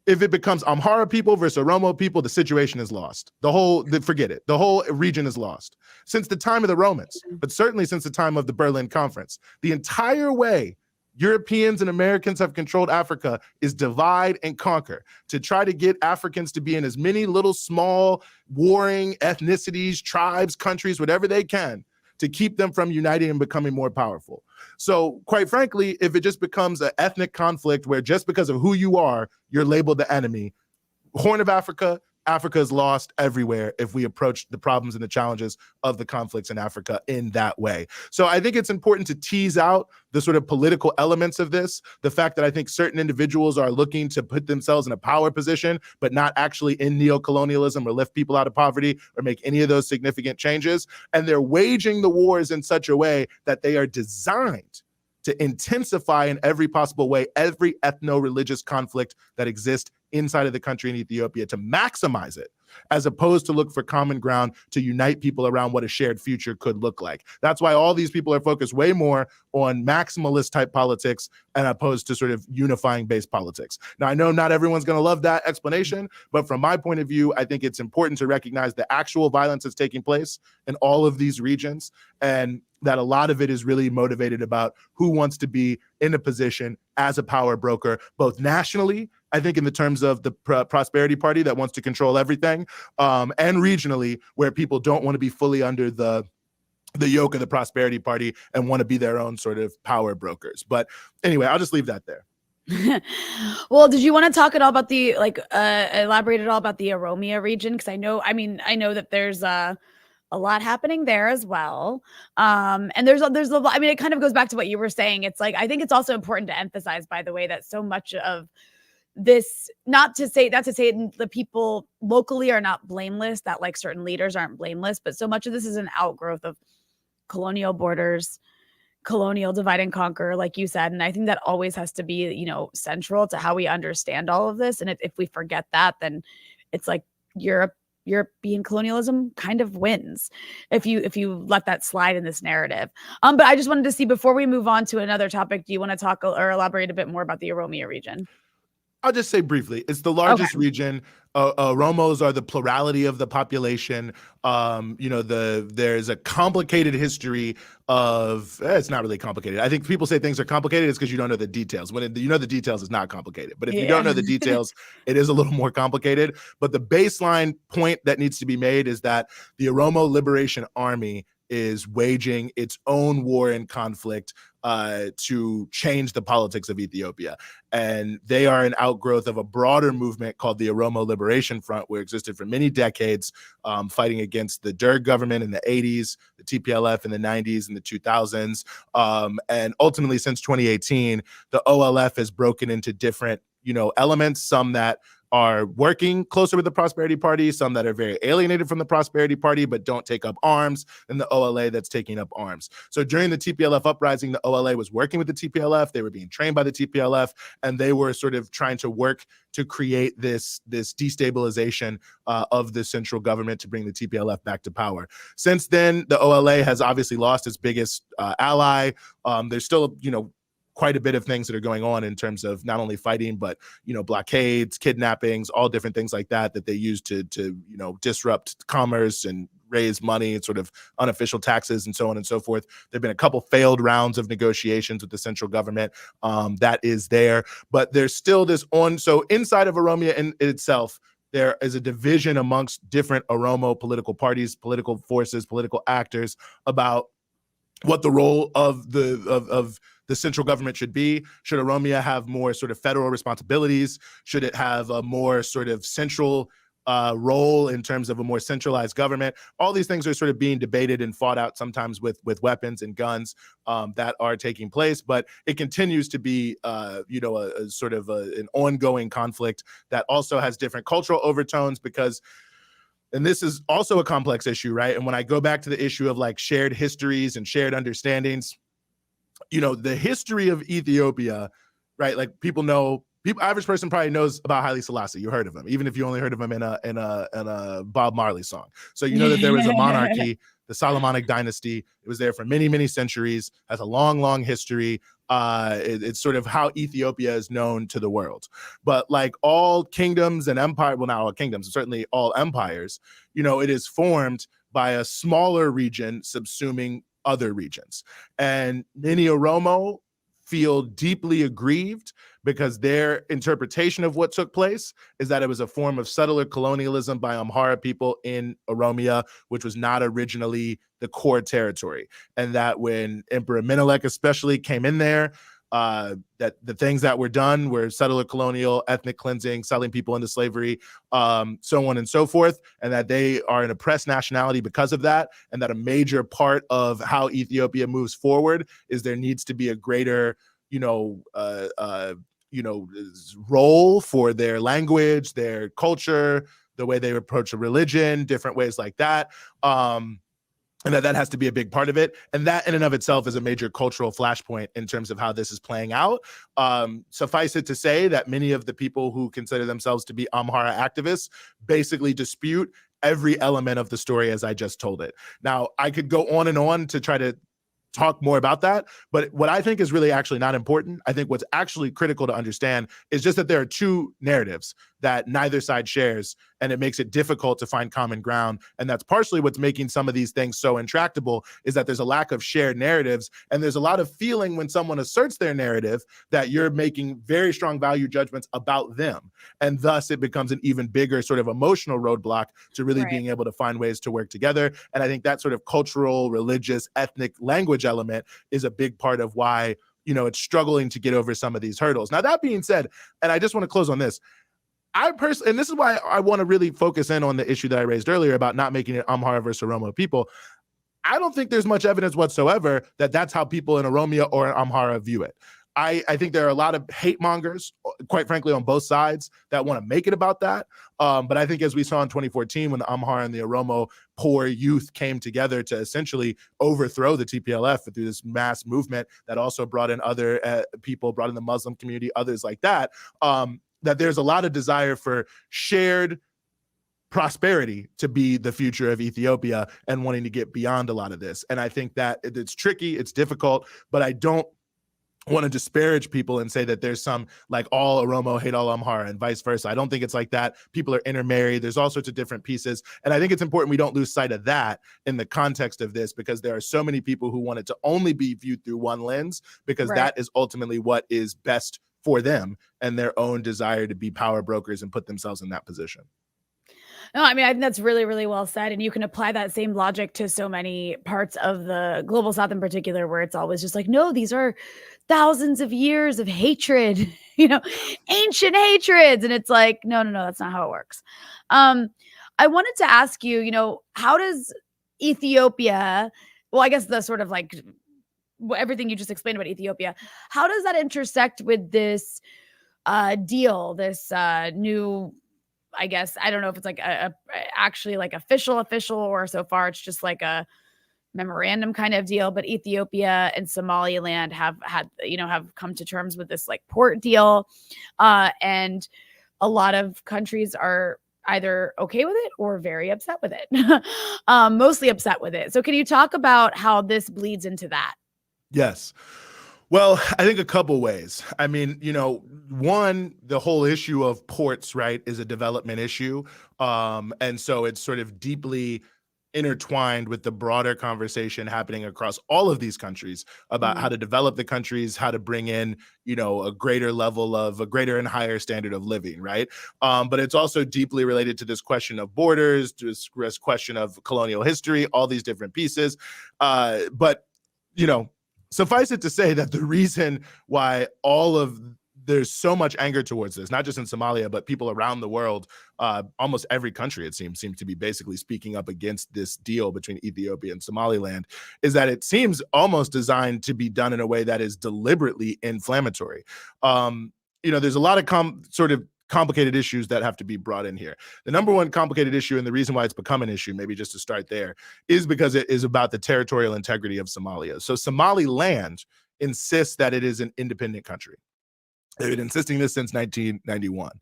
If it becomes Amhara people versus Oromo people, the situation is lost. Forget it. The whole region is lost. Since the time of the Romans, but certainly since the time of the Berlin Conference, the entire way Europeans and Americans have controlled Africa is divide and conquer, to try to get Africans to be in as many little small warring ethnicities, tribes, countries, whatever they can, to keep them from uniting and becoming more powerful. So quite frankly, if it just becomes an ethnic conflict where just because of who you are, you're labeled the enemy, Horn of Africa, Africa is lost everywhere if we approach the problems and the challenges of the conflicts in Africa in that way. So I think it's important to tease out the sort of political elements of this, the fact that I think certain individuals are looking to put themselves in a power position, but not actually in neocolonialism or lift people out of poverty or make any of those significant changes. And they're waging the wars in such a way that they are designed to intensify in every possible way every ethno-religious conflict that exists inside of the country in Ethiopia, to maximize it, as opposed to look for common ground to unite people around what a shared future could look like. That's why all these people are focused way more on maximalist type politics and opposed to sort of unifying based politics. Now, I know not everyone's going to love that explanation, but from my point of view, I think it's important to recognize the actual violence that's taking place in all of these regions, and that a lot of it is really motivated about who wants to be in a position as a power broker, both nationally, I think in the terms of the Prosperity Party that wants to control everything, and regionally, where people don't want to be fully under the yoke of the Prosperity Party and want to be their own sort of power brokers. But anyway, I'll just leave that there. Well, did you want to talk at all about the elaborate at all about the Oromia region? Because I know that there's a lot happening there as well. And there's a lot. I mean, it kind of goes back to what you were saying. It's like, I think it's also important to emphasize, by the way, that so much of this, not to say the people locally are not blameless, that like certain leaders aren't blameless, but so much of this is an outgrowth of colonial borders, colonial divide and conquer, like you said. And I think that always has to be, central to how we understand all of this. And if we forget that, then it's like European colonialism kind of wins if you let that slide in this narrative. But I just wanted to see, before we move on to another topic, do you want to talk or elaborate a bit more about the Oromia region? I'll just say briefly, it's the largest region. Oromos are the plurality of the population. There's a complicated history of, it's not really complicated. I think people say things are complicated, it's because you don't know the details. When you know the details, it's not complicated. But if you don't know the details, it is a little more complicated. But the baseline point that needs to be made is that the Oromo Liberation Army is waging its own war and conflict to change the politics of Ethiopia. And they are an outgrowth of a broader movement called the Oromo Liberation Front, which existed for many decades, fighting against the Derg government in the 80s, the TPLF in the 90s and the 2000s. And ultimately, since 2018, the OLF has broken into different, elements, some that are working closer with the Prosperity Party, some that are very alienated from the Prosperity Party but don't take up arms, and the OLA that's taking up arms. So during the TPLF uprising, the OLA was working with the TPLF, they were being trained by the TPLF, and they were sort of trying to work to create this destabilization of the central government to bring the TPLF back to power. Since then, the OLA has obviously lost its biggest ally. There's still, quite a bit of things that are going on in terms of not only fighting, but, blockades, kidnappings, all different things like that they use to disrupt commerce and raise money, sort of unofficial taxes and so on and so forth. There've been a couple failed rounds of negotiations with the central government that is there, but there's still this on. So inside of Oromia in itself, there is a division amongst different Oromo political parties, political forces, political actors about what the role of the central government should be. Should Oromia have more sort of federal responsibilities? Should it have a more sort of central role in terms of a more centralized government? All these things are sort of being debated and fought out sometimes with weapons and guns that are taking place, but it continues to be a sort of an ongoing conflict that also has different cultural overtones because, and this is also a complex issue, right? And when I go back to the issue of like shared histories and shared understandings, the history of Ethiopia, right? Like average person probably knows about Haile Selassie. You heard of him, even if you only heard of him in a Bob Marley song. So you know that there was a monarchy, the Solomonic dynasty. It was there for many, many centuries, has a long, long history. It's sort of how Ethiopia is known to the world. But like all kingdoms and empire, well, not all kingdoms, certainly all empires, it is formed by a smaller region subsuming other regions. And many Oromo feel deeply aggrieved because their interpretation of what took place is that it was a form of settler colonialism by Amhara people in Oromia, which was not originally the core territory. And that when Emperor Menelik especially came in there, that the things that were done were settler colonial, ethnic cleansing, selling people into slavery, so on and so forth, and that they are an oppressed nationality because of that, and that a major part of how Ethiopia moves forward is there needs to be a greater, role for their language, their culture, the way they approach a religion, different ways like that. And that has to be a big part of it. And that in and of itself is a major cultural flashpoint in terms of how this is playing out. Suffice it to say that many of the people who consider themselves to be Amhara activists basically dispute every element of the story as I just told it. Now, I could go on and on to try to talk more about that, but what I think is really actually not important, I think what's actually critical to understand is just that there are two narratives that neither side shares, and it makes it difficult to find common ground. And that's partially what's making some of these things so intractable, is that there's a lack of shared narratives, and there's a lot of feeling when someone asserts their narrative that you're making very strong value judgments about them, and thus it becomes an even bigger sort of emotional roadblock to really being able to find ways to work together. And I think that sort of cultural, religious, ethnic language element is a big part of why it's struggling to get over some of these hurdles. Now, that being said, and I just want to close on this, and this is why I want to really focus in on the issue that I raised earlier about not making it Amhara versus Oromo people. I don't think there's much evidence whatsoever that that's how people in Oromia or in Amhara view it. I think there are a lot of hate mongers, quite frankly, on both sides that want to make it about that. But I think as we saw in 2014, when the Amhara and the Oromo poor youth came together to essentially overthrow the TPLF through this mass movement that also brought in other people, brought in the Muslim community, others like that, that there's a lot of desire for shared prosperity to be the future of Ethiopia and wanting to get beyond a lot of this. And I think that it's tricky, it's difficult, but I don't want to disparage people and say that there's some like all Oromo hate all Amhara and vice versa. I don't think it's like that. People are intermarried. There's all sorts of different pieces. And I think it's important we don't lose sight of that in the context of this, because there are so many people who want it to only be viewed through one lens, because that is ultimately what is best for them and their own desire to be power brokers and put themselves in that position. No, I mean, I think that's really, really well said. And you can apply that same logic to so many parts of the global South in particular, where it's always just like, no, these are thousands of years of hatred, ancient hatreds. And it's like, no, that's not how it works. I wanted to ask you, how does Ethiopia, well, I guess the sort of like everything you just explained about Ethiopia, how does that intersect with this deal, this new, I guess, I don't know if it's like actually like official, or so far it's just like a memorandum kind of deal, but Ethiopia and Somaliland have come to terms with this like port deal. And a lot of countries are either okay with it or very upset with it, mostly upset with it. So can you talk about how this bleeds into that? Yes. Well, I think a couple ways. I mean, one, the whole issue of ports, right, is a development issue. And so it's sort of deeply intertwined with the broader conversation happening across all of these countries about how to develop the countries, how to bring in, a greater level of a greater and higher standard of living, right? But it's also deeply related to this question of borders, to this question of colonial history, all these different pieces. But suffice it to say that the reason why there's so much anger towards this, not just in Somalia, but people around the world, almost every country, it seems to be basically speaking up against this deal between Ethiopia and Somaliland, is that it seems almost designed to be done in a way that is deliberately inflammatory. There's a lot of sort of complicated issues that have to be brought in here. The number one complicated issue, and the reason why it's become an issue, maybe just to start there, is because it is about the territorial integrity of Somalia. So Somaliland insists that it is an independent country. They've been insisting this since 1991.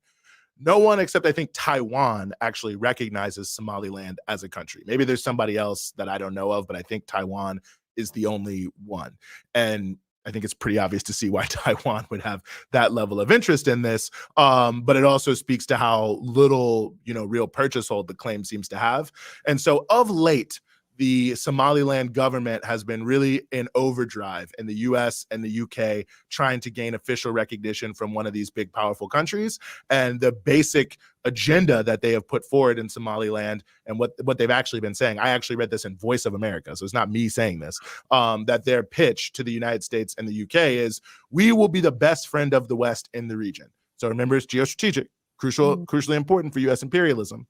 No one except, I think, Taiwan actually recognizes Somaliland as a country. Maybe there's somebody else that I don't know of, but I think Taiwan is the only one. And I think it's pretty obvious to see why Taiwan would have that level of interest in this. But it also speaks to how little, real purchase hold the claim seems to have. And so of late, the Somaliland government has been really in overdrive in the US and the UK, trying to gain official recognition from one of these big, powerful countries. And the basic agenda that they have put forward in Somaliland, and what they've actually been saying, I actually read this in Voice of America, so it's not me saying this, that their pitch to the United States and the UK is, we will be the best friend of the West in the region. So remember, it's geostrategic, crucially important for US imperialism.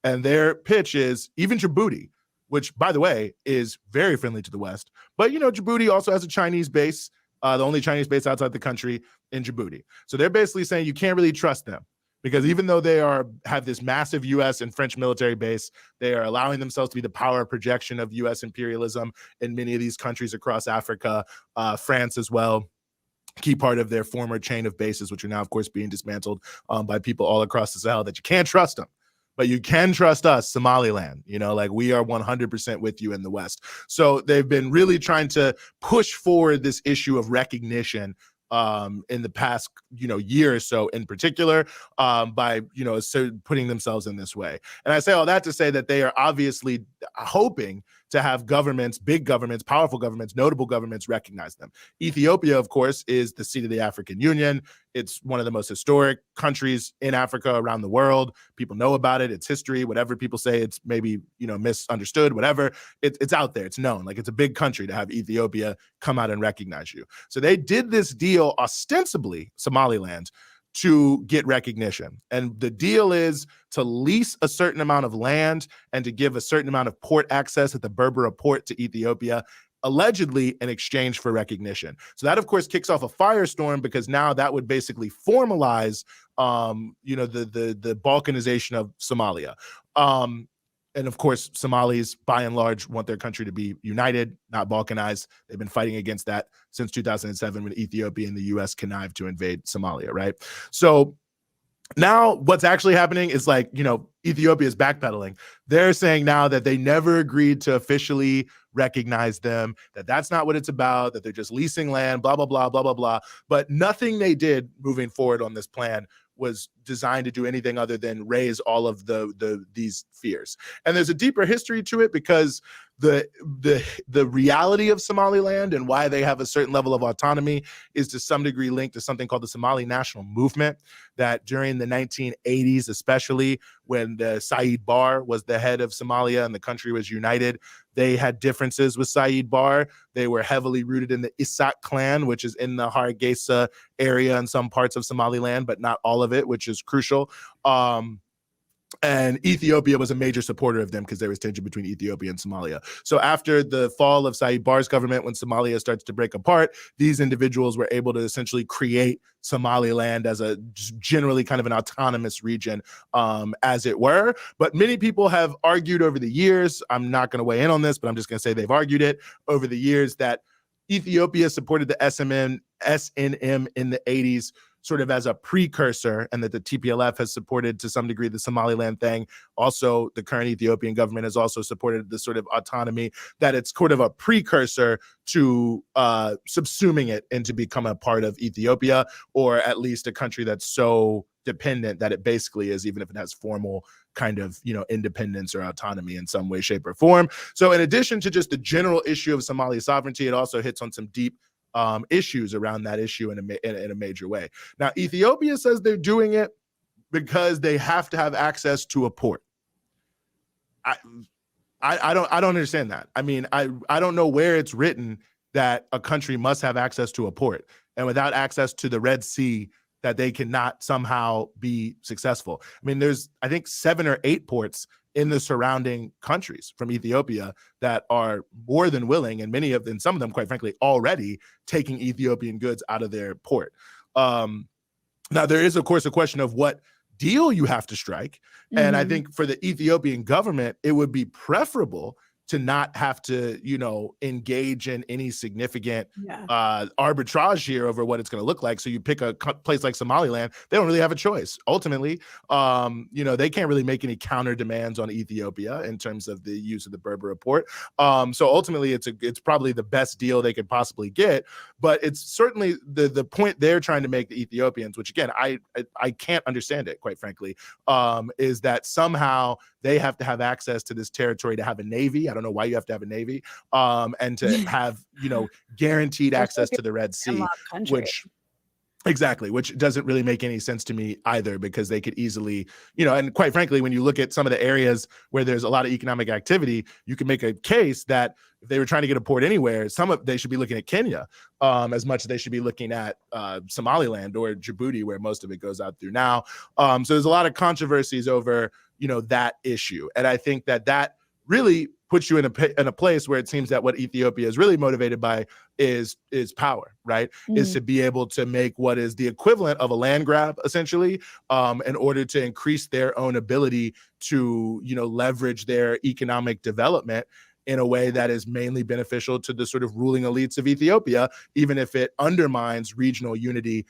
And their pitch is, even Djibouti, which, by the way, is very friendly to the West. But, Djibouti also has a Chinese base, the only Chinese base outside the country in Djibouti. So they're basically saying you can't really trust them, because even though they have this massive U.S. and French military base, they are allowing themselves to be the power projection of U.S. imperialism in many of these countries across Africa, France as well. Key part of their former chain of bases, which are now, of course, being dismantled by people all across the Sahel, that you can't trust them. But you can trust us, Somaliland. We are 100% with you in the West. So they've been really trying to push forward this issue of recognition in the past, year or so in particular, by, putting themselves in this way. And I say all that to say that they are obviously hoping to have governments, big governments, powerful governments, notable governments recognize them. Ethiopia, of course, is the seat of the African Union. It's one of the most historic countries in Africa, around the world. People know about it. It's history. Whatever people say, it's maybe, misunderstood, whatever. It's out there. It's known. It's a big country to have Ethiopia come out and recognize you. So they did this deal, ostensibly, Somaliland, to get recognition. And the deal is to lease a certain amount of land and to give a certain amount of port access at the Berbera port to Ethiopia, allegedly in exchange for recognition. So that, of course, kicks off a firestorm, because now that would basically formalize, the balkanization of Somalia. And of course, Somalis, by and large, want their country to be united, not balkanized. They've been fighting against that since 2007, when Ethiopia and the U.S. connived to invade Somalia, right? So now what's actually happening is Ethiopia is backpedaling. They're saying now that they never agreed to officially recognize them, that that's not what it's about, that they're just leasing land, blah, blah, blah, blah, blah, blah. But nothing they did moving forward on this plan was designed to do anything other than raise all of these fears. And there's a deeper history to it, because the reality of Somaliland and why they have a certain level of autonomy is to some degree linked to something called the Somali National Movement, that during the 1980s, especially when the Said Barre was the head of Somalia and the country was united, they had differences with Said Barre. They were heavily rooted in the Isak clan, which is in the Hargeisa area in some parts of Somaliland, but not all of it, which is crucial. And Ethiopia was a major supporter of them, because there was tension between Ethiopia and Somalia. So after the fall of Said Barre's government, when Somalia starts to break apart, these individuals were able to essentially create Somaliland as a generally kind of an autonomous region, as it were. But many people have argued over the years, I'm not going to weigh in on this, but I'm just going to say they've argued it over the years, that Ethiopia supported the SNM in the 80s sort of as a precursor, and that the TPLF has supported to some degree the Somaliland thing. Also, the current Ethiopian government has also supported this sort of autonomy, that it's sort of a precursor to subsuming it into become a part of Ethiopia, or at least a country that's so dependent that it basically is, even if it has formal kind of, independence or autonomy in some way, shape, or form. So in addition to just the general issue of Somali sovereignty, it also hits on some deep issues around that issue in a major way. Now, Ethiopia says they're doing it because they have to have access to a port. I don't understand that. I mean, I don't know where it's written that a country must have access to a port, and without access to the Red Sea, that they cannot somehow be successful. I mean, there's, I think, 7 or 8 ports in the surrounding countries from Ethiopia that are more than willing, and many of them, some of them, quite frankly, already taking Ethiopian goods out of their port. Now, there is, of course, a question of what deal you have to strike. And I think for the Ethiopian government, it would be preferable to not have to, engage in any significant arbitrage here over what it's going to look like. So you pick a place like Somaliland, they don't really have a choice. Ultimately, they can't really make any counter demands on Ethiopia in terms of the use of the Berbera port. So ultimately, it's probably the best deal they could possibly get. But it's certainly the point they're trying to make, the Ethiopians, which again, I can't understand it, quite frankly, is that somehow they have to have access to this territory to have a navy. I don't know why you have to have a navy, and to have, guaranteed access to the Red Sea, which doesn't really make any sense to me either, because they could easily, and quite frankly, when you look at some of the areas where there's a lot of economic activity, you can make a case that if they were trying to get a port anywhere, they should be looking at Kenya as much as they should be looking at Somaliland or Djibouti, where most of it goes out through now. So there's a lot of controversies over, that issue. And I think that really puts you in a place where it seems that what Ethiopia is really motivated by is power, right? Is to be able to make what is the equivalent of a land grab, essentially, in order to increase their own ability to, leverage their economic development in a way that is mainly beneficial to the sort of ruling elites of Ethiopia, even if it undermines regional unity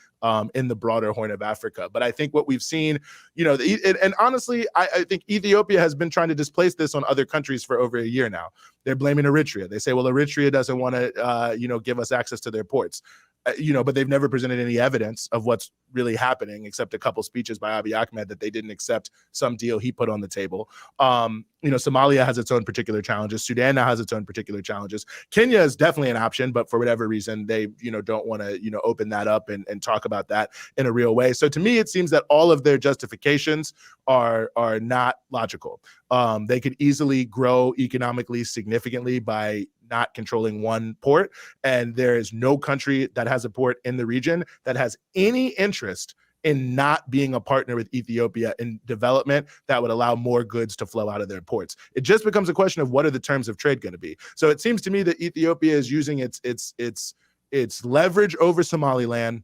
in the broader Horn of Africa. But I think what we've seen, and honestly, I think Ethiopia has been trying to displace this on other countries for over a year now. They're blaming Eritrea. They say, well, Eritrea doesn't want to, give us access to their ports. But they've never presented any evidence of what's really happening, except a couple speeches by Abiy Ahmed that they didn't accept some deal he put on the table. Somalia has its own particular challenges. Sudan now has its own particular challenges. Kenya is definitely an option, but for whatever reason, they, don't want to, open that up and talk about that in a real way. So to me, it seems that all of their justifications are not logical. They could easily grow economically significantly by not controlling one port, and there is no country that has a port in the region that has any interest in not being a partner with Ethiopia in development that would allow more goods to flow out of their ports. It just becomes a question of what are the terms of trade going to be. So it seems to me that Ethiopia is using its leverage over Somaliland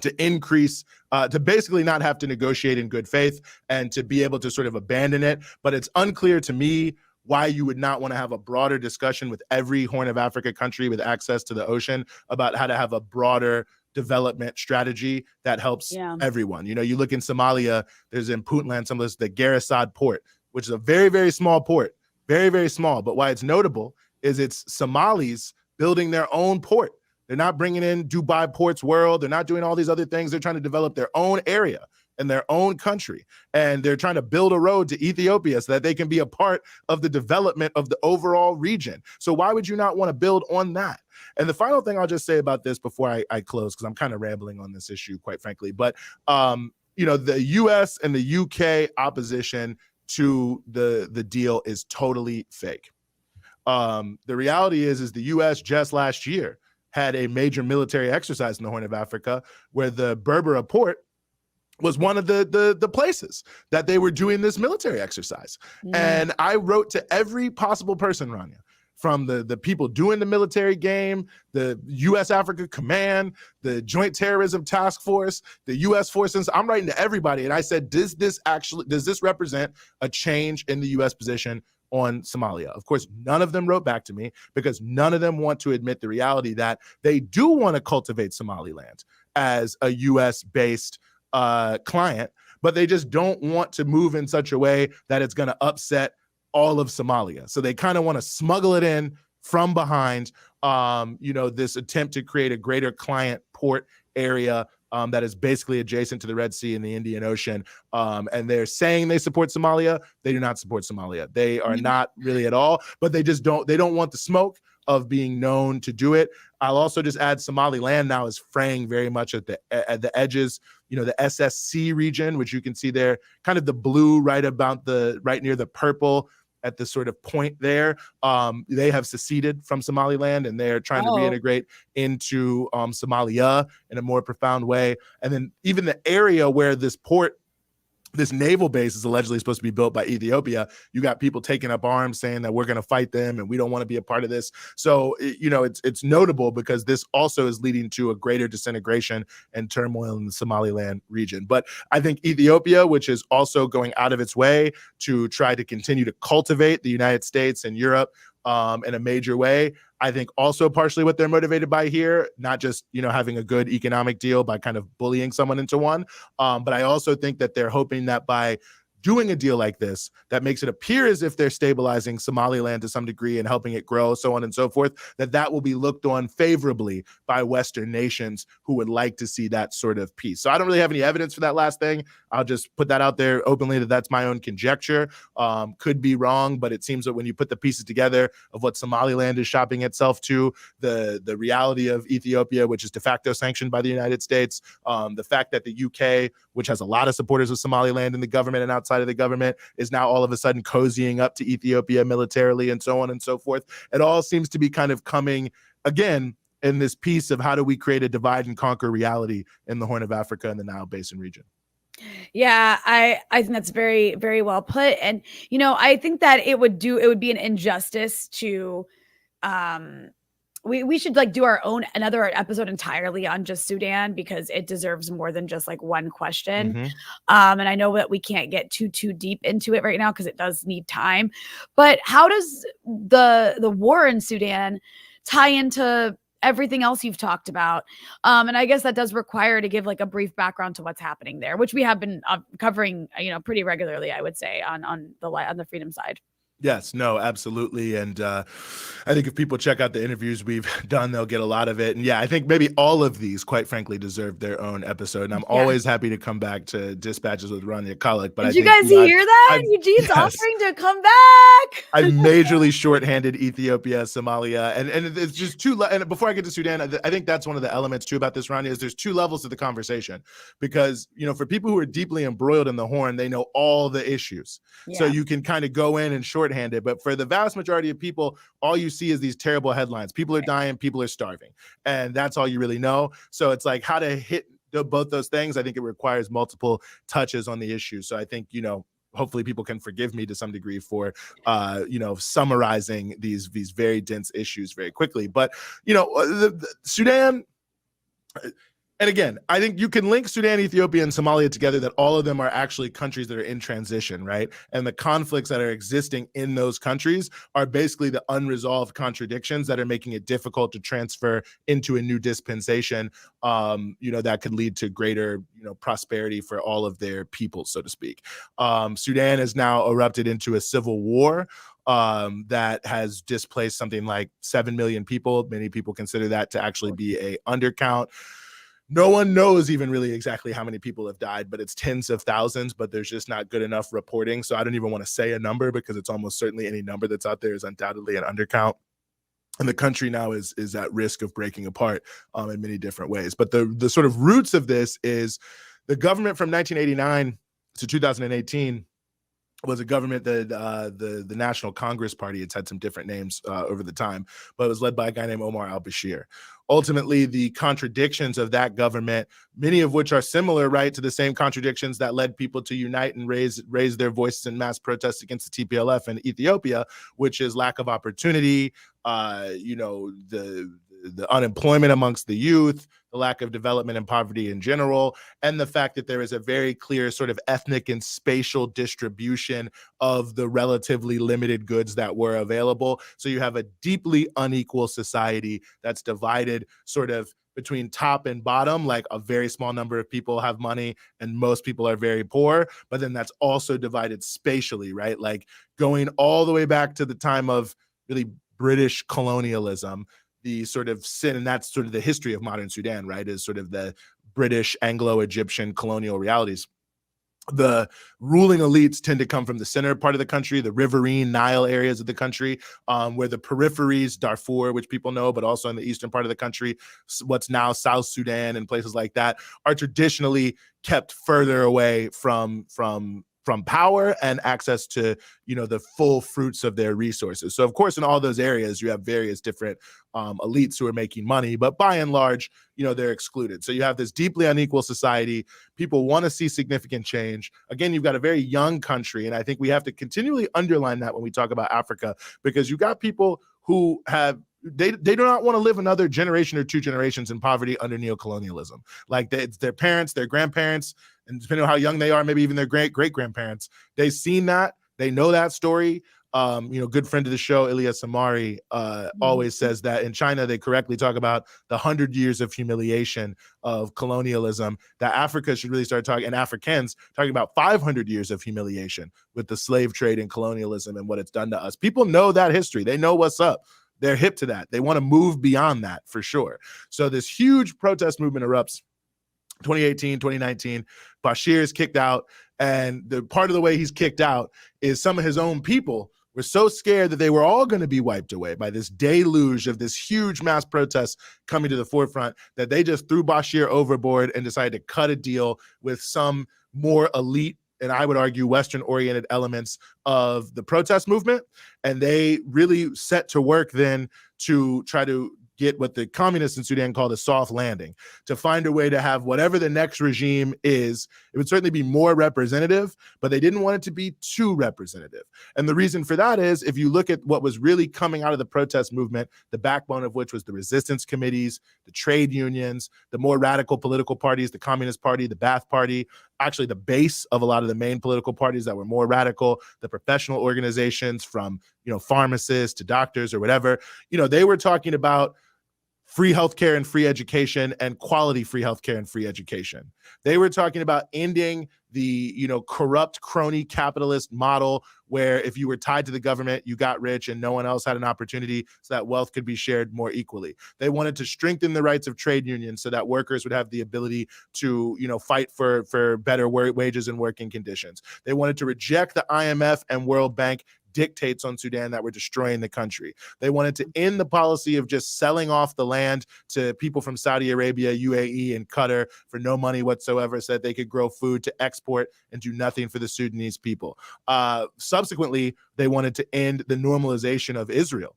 to increase, to basically not have to negotiate in good faith and to be able to sort of abandon it. But it's unclear to me why you would not want to have a broader discussion with every Horn of Africa country with access to the ocean about how to have a broader development strategy that helps everyone. You look in Somalia, there's in Puntland, some of this, the Garissad port, which is a very, very small port, very, very small. But why it's notable is it's Somalis building their own port. They're not bringing in Dubai Ports World. They're not doing all these other things. They're trying to develop their own area in their own country. And they're trying to build a road to Ethiopia so that they can be a part of the development of the overall region. So why would you not want to build on that? And the final thing I'll just say about this before I close, because I'm kind of rambling on this issue, quite frankly, but the US and the UK opposition to the deal is totally fake. The reality is the US just last year had a major military exercise in the Horn of Africa where the Berbera port was one of the places that they were doing this military exercise. And I wrote to every possible person, Rania, from the people doing the military game, the U.S. Africa Command, the Joint Terrorism Task Force, the U.S. forces. I'm writing to everybody. And I said, does this represent a change in the U.S. position on Somalia? Of course, none of them wrote back to me because none of them want to admit the reality that they do want to cultivate Somaliland. as a US based client, but they just don't want to move in such a way that it's going to upset all of Somalia. So they kind of want to smuggle it in from behind, this attempt to create a greater client port area that is basically adjacent to the Red Sea and the Indian Ocean. And they're saying they support Somalia. They do not support Somalia. They are not really at all, but they don't want the smoke of being known to do it. I'll also just add Somaliland now is fraying very much at the edges, the SSC region, which you can see there, kind of the blue right near the purple at the sort of point there. They have seceded from Somaliland and they're trying to reintegrate into Somalia in a more profound way. And then even the area where this naval base is allegedly supposed to be built by Ethiopia, you got people taking up arms saying that we're going to fight them and we don't want to be a part of this. So, it's notable because this also is leading to a greater disintegration and turmoil in the Somaliland region. But I think Ethiopia, which is also going out of its way to try to continue to cultivate the United States and Europe in a major way, I think also partially what they're motivated by here, not just, having a good economic deal by kind of bullying someone into one. But I also think that they're hoping that by doing a deal like this, that makes it appear as if they're stabilizing Somaliland to some degree and helping it grow, so on and so forth, that will be looked on favorably by Western nations who would like to see that sort of peace. So I don't really have any evidence for that last thing. I'll just put that out there openly that that's my own conjecture. Could be wrong, but it seems that when you put the pieces together of what Somaliland is shopping itself to, the reality of Ethiopia, which is de facto sanctioned by the United States, the fact that the UK, which has a lot of supporters of Somaliland in the government and outside of the government, is now all of a sudden cozying up to Ethiopia militarily and so on and so forth. It all seems to be kind of coming again in this piece of how do we create a divide and conquer reality in the Horn of Africa and the Nile Basin region. Yeah, I think that's very, very well put. And, I think that it would be an injustice to, we should do another episode entirely on just Sudan because it deserves more than just one question. Mm-hmm. And I know that we can't get too deep into it right now because it does need time. But how does the war in Sudan tie into everything else you've talked about? And I guess that does require to give a brief background to what's happening there, which we have been covering, pretty regularly, I would say, on the freedom side. Yes, no, absolutely. And I think if people check out the interviews we've done, they'll get a lot of it. And yeah, I think maybe all of these, quite frankly, deserve their own episode. And I'm always happy to come back to Dispatches with Rania Khalek. But Did you guys hear that? Eugene's offering to come back. I majorly shorthanded Ethiopia, Somalia, and it's just and before I get to Sudan, I think that's one of the elements too about this, Rania, is there's two levels to the conversation because, for people who are deeply embroiled in the Horn, they know all the issues. Yeah. So you can kind of go in and shorthanded. But for the vast majority of people, all you see is these terrible headlines. People are dying, people are starving. And that's all you really know. So it's how to hit both those things. I think it requires multiple touches on the issue. So I think, hopefully people can forgive me to some degree for, summarizing these very dense issues very quickly. But, the Sudan... And again, I think you can link Sudan, Ethiopia, and Somalia together, that all of them are actually countries that are in transition, right? And the conflicts that are existing in those countries are basically the unresolved contradictions that are making it difficult to transfer into a new dispensation, that could lead to greater, prosperity for all of their people, so to speak. Sudan has now erupted into a civil war that has displaced something like 7 million people. Many people consider that to actually be a undercount. No one knows even really exactly how many people have died, but it's tens of thousands, but there's just not good enough reporting. So I don't even want to say a number because it's almost certainly any number that's out there is undoubtedly an undercount. And the country now is at risk of breaking apart in many different ways. But the sort of roots of this is the government from 1989 to 2018 was a government that the National Congress Party, it's had some different names over the time, but it was led by a guy named Omar al-Bashir. Ultimately, the contradictions of that government, many of which are similar, right, to the same contradictions that led people to unite and raise their voices in mass protests against the TPLF in Ethiopia, which is lack of opportunity, the unemployment amongst the youth, the lack of development and poverty in general, and the fact that there is a very clear sort of ethnic and spatial distribution of the relatively limited goods that were available. So you have a deeply unequal society that's divided sort of between top and bottom, like a very small number of people have money and most people are very poor, but then that's also divided spatially, right? Like going all the way back to the time of really British colonialism, the sort of sin, and that's sort of the history of modern Sudan, right? Is sort of the British, Anglo-Egyptian colonial realities. The ruling elites tend to come from the center part of the country, the riverine Nile areas of the country, where the peripheries, Darfur, which people know, but also in the eastern part of the country, what's now South Sudan and places like that, are traditionally kept further away from power and access to, the full fruits of their resources. So of course, in all those areas, you have various different elites who are making money, but by and large, they're excluded. So you have this deeply unequal society. People want to see significant change. Again, you've got a very young country, and I think we have to continually underline that when we talk about Africa, because you've got people who have they do not want to live another generation or two generations in poverty under neocolonialism. Like it's their parents, their grandparents, and depending on how young they are, maybe even their great-grandparents, they've seen that. They know that story. Good friend of the show, Ilya Samari, always says that in China, they correctly talk about the 100 years of humiliation of colonialism, that Africa should really start talking, and Africans talking about 500 years of humiliation with the slave trade and colonialism and what it's done to us. People know that history. They know what's up. They're hip to that. They want to move beyond that for sure. So this huge protest movement erupts 2018, 2019. Bashir is kicked out. And the part of the way he's kicked out is some of his own people were so scared that they were all going to be wiped away by this deluge of this huge mass protest coming to the forefront, that they just threw Bashir overboard and decided to cut a deal with some more elite, and I would argue Western-oriented elements of the protest movement. And they really set to work then to try to get what the communists in Sudan called a soft landing, to find a way to have whatever the next regime is. It would certainly be more representative, but they didn't want it to be too representative. And the reason for that is, if you look at what was really coming out of the protest movement, the backbone of which was the resistance committees, the trade unions, the more radical political parties, the Communist Party, the Ba'ath Party, actually the base of a lot of the main political parties that were more radical, the professional organizations from, pharmacists to doctors or whatever, they were talking about free healthcare and free education, and quality free healthcare and free education. They were talking about ending the, corrupt crony capitalist model where if you were tied to the government, you got rich and no one else had an opportunity, so that wealth could be shared more equally. They wanted to strengthen the rights of trade unions so that workers would have the ability to, fight for better wages and working conditions. They wanted to reject the IMF and World Bank dictates on Sudan that were destroying the country. They wanted to end the policy of just selling off the land to people from Saudi Arabia, UAE, and Qatar for no money whatsoever, so that they could grow food to export and do nothing for the Sudanese people. Subsequently, they wanted to end the normalization of Israel,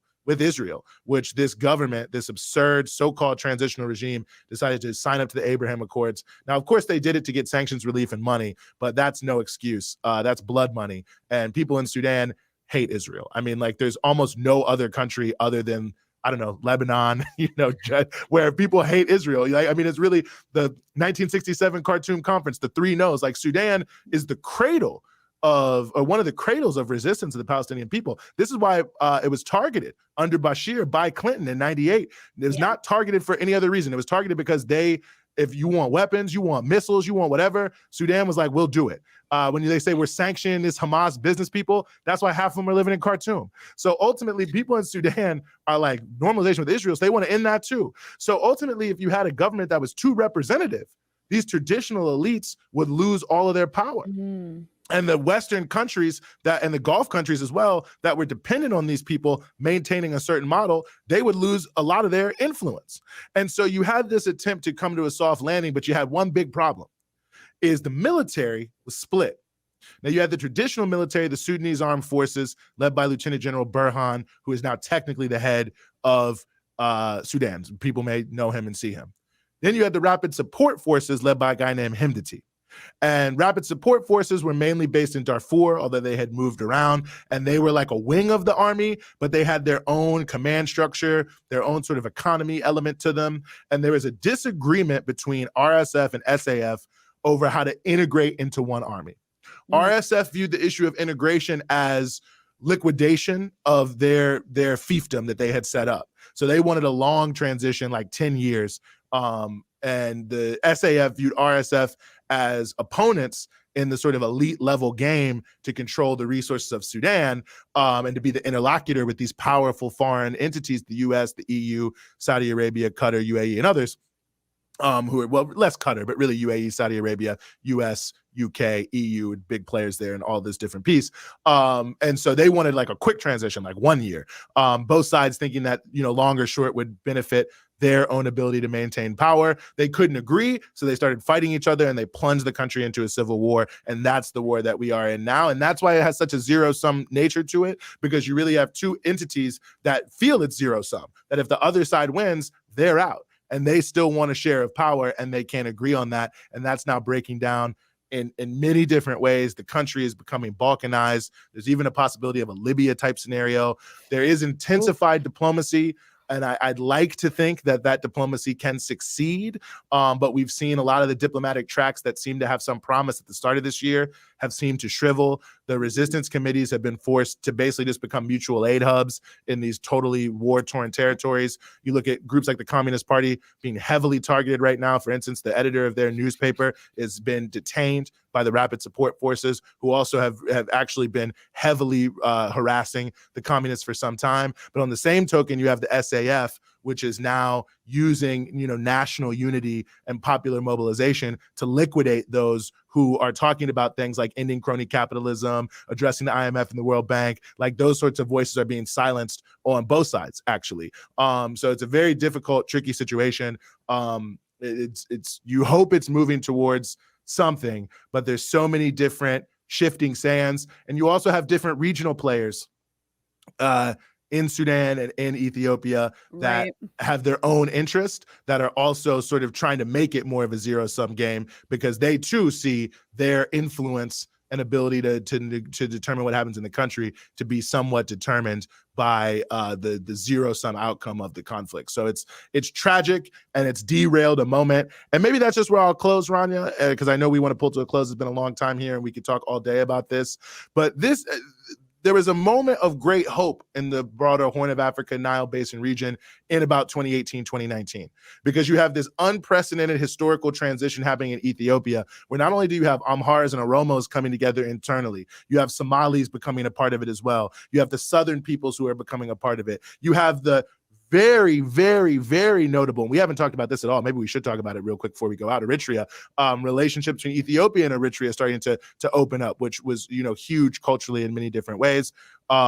which this government, this absurd so-called transitional regime, decided to sign up to the Abraham Accords. Now, of course, they did it to get sanctions relief and money, but that's no excuse. That's blood money. And people in Sudan hate Israel. I mean, like, there's almost no other country other than, I don't know, Lebanon, where people hate Israel. I mean, it's really the 1967 Khartoum Conference, the three no's. Like, Sudan is the cradle of, or one of the cradles of resistance of the Palestinian people. This is why it was targeted under Bashir by Clinton in 98. It was not targeted for any other reason. It was targeted because if you want weapons, you want missiles, you want whatever, Sudan was like, we'll do it. When they say we're sanctioning this Hamas business people, that's why half of them are living in Khartoum. So ultimately, people in Sudan are like, normalization with Israel, so they want to end that too. So ultimately, if you had a government that was too representative, these traditional elites would lose all of their power. Mm-hmm. And the Western countries and the Gulf countries as well, that were dependent on these people maintaining a certain model, they would lose a lot of their influence. And so you had this attempt to come to a soft landing, but you had one big problem, is the military was split. Now, you had the traditional military, the Sudanese armed forces, led by Lieutenant General Burhan, who is now technically the head of Sudan. People may know him and see him. Then you had the rapid support forces, led by a guy named Hemedti. And rapid support forces were mainly based in Darfur, although they had moved around, and they were like a wing of the army, but they had their own command structure, their own sort of economy element to them. And there was a disagreement between RSF and SAF over how to integrate into one army. RSF viewed the issue of integration as liquidation of their fiefdom that they had set up. So they wanted a long transition, like 10 years, And the SAF viewed RSF as opponents in the sort of elite level game to control the resources of Sudan, and to be the interlocutor with these powerful foreign entities, the US, the EU, Saudi Arabia, Qatar, UAE, and others, who are, well, less Qatar, but really UAE, Saudi Arabia, US, UK, EU, big players there, and all this different piece. And so they wanted like a quick transition, like 1 year. Both sides thinking that, long or short would benefit their own ability to maintain power. They couldn't agree, so they started fighting each other, and they plunged the country into a civil war, and that's the war that we are in now. And that's why it has such a zero-sum nature to it, because you really have two entities that feel it's zero-sum, that if the other side wins, they're out. And they still want a share of power, and they can't agree on that. And that's now breaking down in many different ways. The country is becoming balkanized. There's even a possibility of a Libya type scenario. There is intensified diplomacy, and I'd like to think that diplomacy can succeed. But we've seen a lot of the diplomatic tracks that seem to have some promise at the start of this year have seemed to shrivel. The resistance committees have been forced to basically just become mutual aid hubs in these totally war-torn territories. You look at groups like the Communist Party being heavily targeted right now. For instance, the editor of their newspaper has been detained by the Rapid Support Forces, who also have actually been heavily harassing the communists for some time. But on the same token, you have the SAF, which is now using, national unity and popular mobilization to liquidate those who are talking about things like ending crony capitalism, addressing the IMF and the World Bank. Like, those sorts of voices are being silenced on both sides, actually. So it's a very difficult, tricky situation. It's you hope it's moving towards something, but there's so many different shifting sands, and you also have different regional players in Sudan and in Ethiopia that have their own interest, that are also sort of trying to make it more of a zero-sum game, because they too see their influence and ability to determine what happens in the country to be somewhat determined by the zero-sum outcome of the conflict. So it's tragic, and it's derailed a moment. And maybe that's just where I'll close, Rania, because I know we want to pull to a close. It's been a long time here, and we could talk all day about this. But there was a moment of great hope in the broader Horn of Africa, Nile Basin region in about 2018, 2019, because you have this unprecedented historical transition happening in Ethiopia, where not only do you have Amharas and Oromos coming together internally, you have Somalis becoming a part of it as well. You have the Southern peoples who are becoming a part of it. You have the very, very, very notable, and we haven't talked about this at all, maybe we should talk about it real quick before we go out, Eritrea, relationship between Ethiopia and Eritrea starting to open up, which was, huge culturally in many different ways. You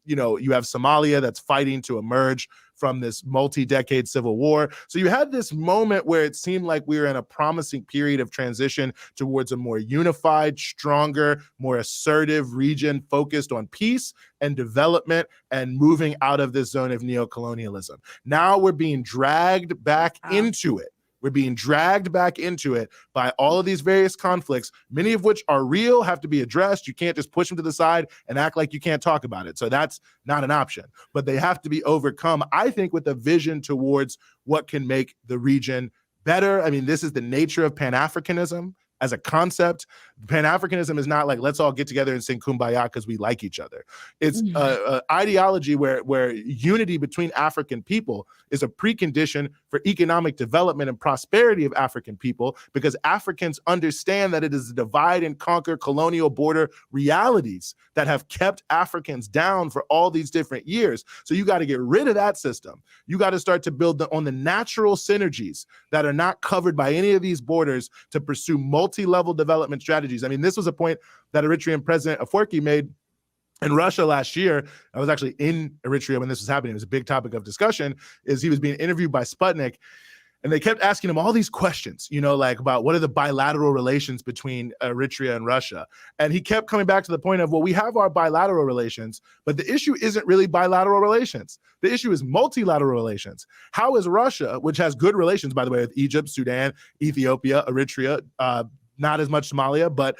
have Somalia that's fighting to emerge from this multi-decade civil war. So you had this moment where it seemed like we were in a promising period of transition towards a more unified, stronger, more assertive region focused on peace and development and moving out of this zone of neocolonialism. Now we're being dragged back into it. We're being dragged back into it by all of these various conflicts, many of which are real, have to be addressed. You can't just push them to the side and act like you can't talk about it. So that's not an option, but they have to be overcome, I think, with a vision towards what can make the region better. I mean, this is the nature of Pan-Africanism as a concept. Pan-Africanism is not like, let's all get together and sing Kumbaya because we like each other. It's an ideology where unity between African people is a precondition for economic development and prosperity of African people, because Africans understand that it is the divide and conquer colonial border realities that have kept Africans down for all these different years. So you got to get rid of that system. You got to start to build on the natural synergies that are not covered by any of these borders to pursue multi-level development strategies. I mean, this was a point that Eritrean President Afwerki made in Russia last year. I was actually in Eritrea when this was happening. It was a big topic of discussion. Is he was being interviewed by Sputnik, and they kept asking him all these questions, like about what are the bilateral relations between Eritrea and Russia. And he kept coming back to the point of, well, we have our bilateral relations, but the issue isn't really bilateral relations. The issue is multilateral relations. How is Russia, which has good relations, by the way, with Egypt, Sudan, Ethiopia, Eritrea, not as much Somalia, but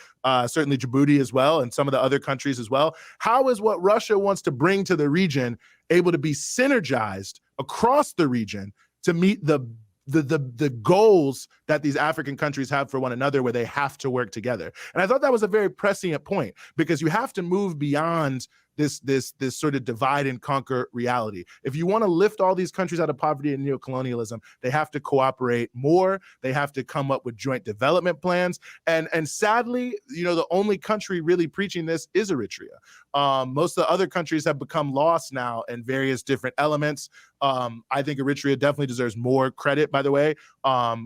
certainly Djibouti as well, and some of the other countries as well. How is what Russia wants to bring to the region able to be synergized across the region to meet the goals that these African countries have for one another, where they have to work together? And I thought that was a very prescient point, because you have to move beyond this sort of divide and conquer reality. If you want to lift all these countries out of poverty and neocolonialism, they have to cooperate more. They have to come up with joint development plans. And sadly, the only country really preaching this is Eritrea. Most of the other countries have become lost now in various different elements. I think Eritrea definitely deserves more credit, by the way,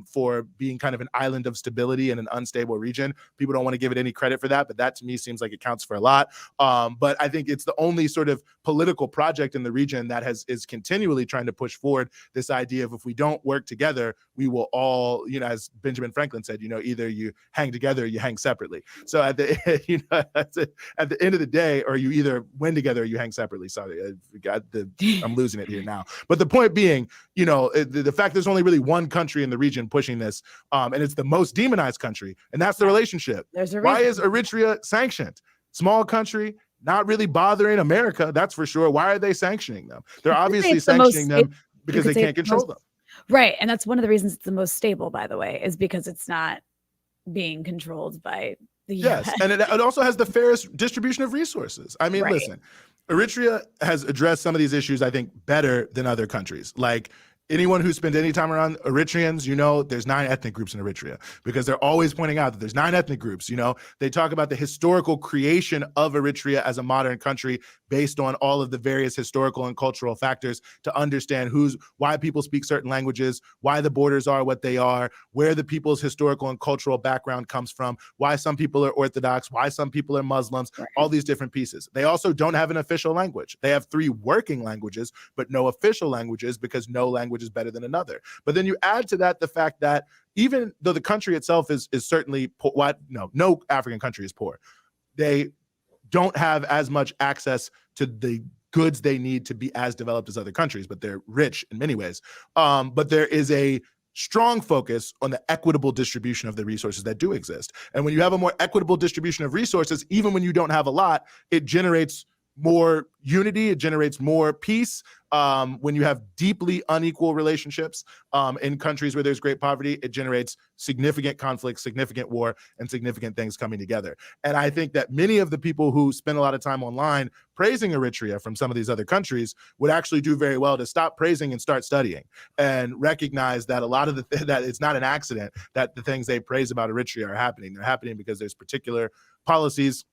for being kind of an island of stability in an unstable region. People don't want to give it any credit for that, but that to me seems like it counts for a lot. But I think it's the only sort of political project in the region that is continually trying to push forward this idea of, if we don't work together, we will all, as Benjamin Franklin said, either you hang together or you hang separately. So at the at the end of the day, or you either win together or you hang separately. Sorry, I'm losing it here now. But the point being, the fact there's only really one country in the region pushing this, and it's the most demonized country, and that's the relationship. Why is Eritrea sanctioned? Small country, not really bothering America, that's for sure. Why are they sanctioning them? They're obviously sanctioning them because they can't control them. Right, and that's one of the reasons it's the most stable, by the way, is because it's not being controlled by the US. Yes, and it also has the fairest distribution of resources. I mean, listen, Eritrea has addressed some of these issues, I think, better than other countries. Like, anyone who spent any time around Eritreans, there's 9 ethnic groups in Eritrea, because they're always pointing out that there's 9 ethnic groups. They talk about the historical creation of Eritrea as a modern country based on all of the various historical and cultural factors to understand why people speak certain languages, why the borders are what they are, where the people's historical and cultural background comes from, why some people are Orthodox, why some people are Muslims, all these different pieces. They also don't have an official language. They have 3 working languages, but no official languages, because no language is better than another. But then you add to that the fact that even though the country itself is certainly poor, no African country is poor, they don't have as much access to the goods they need to be as developed as other countries, but they're rich in many ways. But there is a strong focus on the equitable distribution of the resources that do exist. And when you have a more equitable distribution of resources, even when you don't have a lot, it generates more unity, it generates more peace. When you have deeply unequal relationships in countries where there's great poverty, it generates significant conflict, significant war, and significant things coming together. And I think that many of the people who spend a lot of time online praising Eritrea from some of these other countries would actually do very well to stop praising and start studying, and recognize that a lot of that it's not an accident that the things they praise about Eritrea are happening. They're happening because there's particular policies.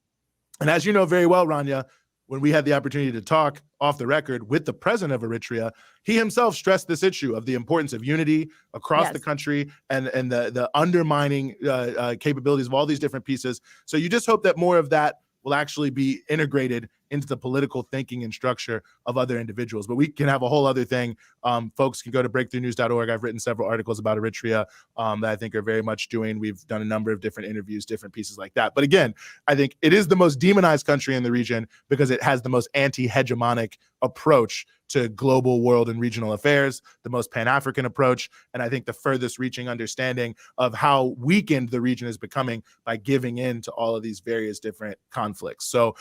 And as you know very well, Rania, when we had the opportunity to talk off the record with the president of Eritrea, he himself stressed this issue of the importance of unity across the country and the undermining capabilities of all these different pieces. So you just hope that more of that will actually be integrated into the political thinking and structure of other individuals. But we can have a whole other thing. Folks can go to breakthroughnews.org. I've written several articles about Eritrea that I think are very much doing. We've done a number of different interviews, different pieces like that. But again, I think it is the most demonized country in the region because it has the most anti-hegemonic approach to global, world, and regional affairs, the most Pan-African approach, and I think the furthest reaching understanding of how weakened the region is becoming by giving in to all of these various different conflicts. So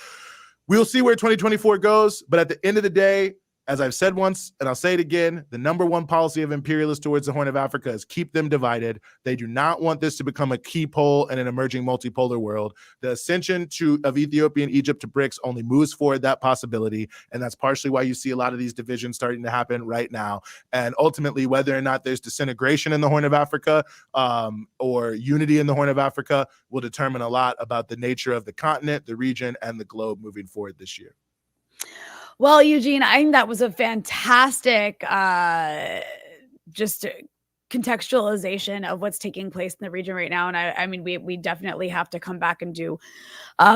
we'll see where 2024 goes, but at the end of the day, as I've said once, and I'll say it again, the number one policy of imperialists towards the Horn of Africa is keep them divided. They do not want this to become a key pole in an emerging multipolar world. The ascension of Ethiopia and Egypt to BRICS only moves forward that possibility, and that's partially why you see a lot of these divisions starting to happen right now. And ultimately, whether or not there's disintegration in the Horn of Africa or unity in the Horn of Africa will determine a lot about the nature of the continent, the region, and the globe moving forward this year. Well, Eugene, I think that was a fantastic just contextualization of what's taking place in the region right now. And I mean, we definitely have to come back and do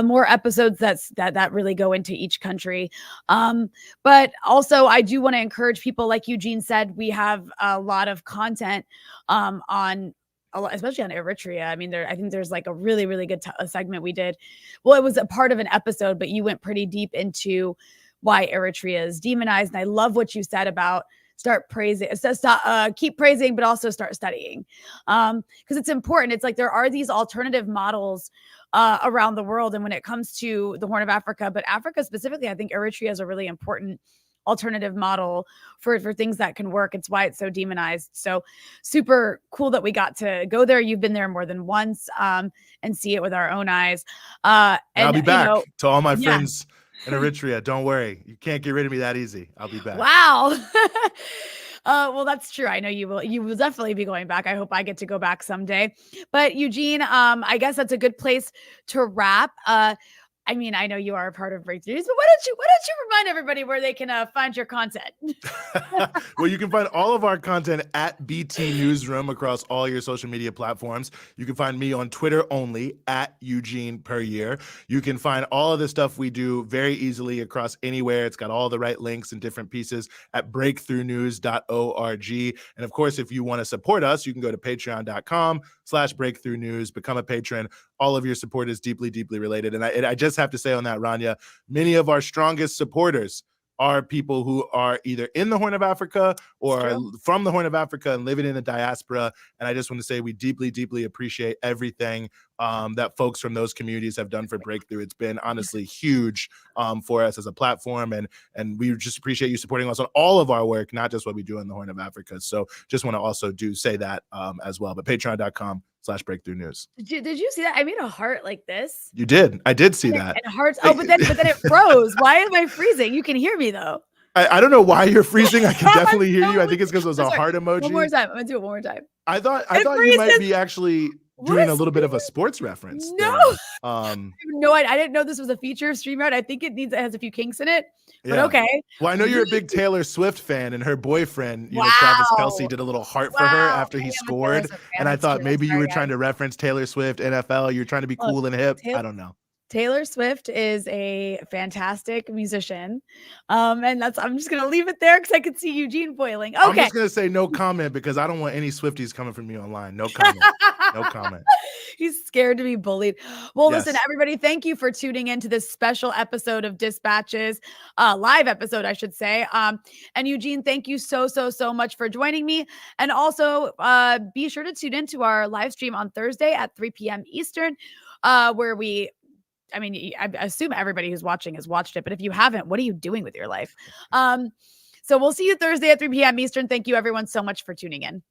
more episodes that really go into each country. But also, I do want to encourage people, like Eugene said, we have a lot of content especially on Eritrea. I mean, I think there's like a really, really good segment we did. Well, it was a part of an episode, but you went pretty deep into why Eritrea is demonized. And I love what you said about keep praising, but also start studying. Because it's important. It's like there are these alternative models around the world. And when it comes to the Horn of Africa, but Africa specifically, I think Eritrea is a really important alternative model for things that can work. It's why it's so demonized. So super cool that we got to go there. You've been there more than once and see it with our own eyes. And I'll be back to all my friends in Eritrea. Don't worry. You can't get rid of me that easy. I'll be back. Wow. Well, that's true. I know you will. You will definitely be going back. I hope I get to go back someday. But Eugene, I guess that's a good place to wrap. I mean, I know you are a part of Breakthroughs, but why don't you remind everybody where they can find your content? Well, you can find all of our content at BT Newsroom across all your social media platforms. You can find me on Twitter only at Eugene Puryear. You can find all of the stuff we do very easily across anywhere. It's got all the right links and different pieces at breakthroughnews.org. And of course, if you want to support us, you can go to patreon.com/breakthroughnews, become a patron. All of your support is deeply, deeply related. And I just have to say on that, Rania, many of our strongest supporters are people who are either in the Horn of Africa or are from the Horn of Africa and living in the diaspora. And I just want to say we deeply, deeply appreciate everything that folks from those communities have done for Breakthrough. It's been honestly huge for us as a platform. And we just appreciate you supporting us on all of our work, not just what we do in the Horn of Africa. So just want to also say that as well. But patreon.com/breakthrough news. Did you see that? I made a heart like this. You did. I did see that. And hearts. Oh, but then it froze. Why am I freezing? You can hear me though. I don't know why you're freezing. I can definitely hear you. I think it's because it was a heart emoji. One more time. I'm gonna do it one more time. I thought you might be actually doing a little bit of a sports reference. No. No, I didn't know this was a feature of StreamYard. I think it has a few kinks in it. But okay. Well, I know you're a big Taylor Swift fan, and her boyfriend, Travis Kelce, did a little heart for her after he scored. And I thought maybe you were trying to reference Taylor Swift, NFL. You're trying to be cool and hip. I don't know. Taylor Swift is a fantastic musician. And I'm just going to leave it there because I could see Eugene boiling. Okay. I'm just going to say no comment because I don't want any Swifties coming from me online. No comment. No comment. He's scared to be bullied. Well, listen, everybody, thank you for tuning into this special episode of Dispatches, live episode, I should say. And Eugene, thank you so much for joining me. And also be sure to tune into our live stream on Thursday at 3 p.m. Eastern, where I assume everybody who's watching has watched it, but if you haven't, what are you doing with your life? So we'll see you Thursday at 3 p.m. Eastern. Thank you everyone so much for tuning in.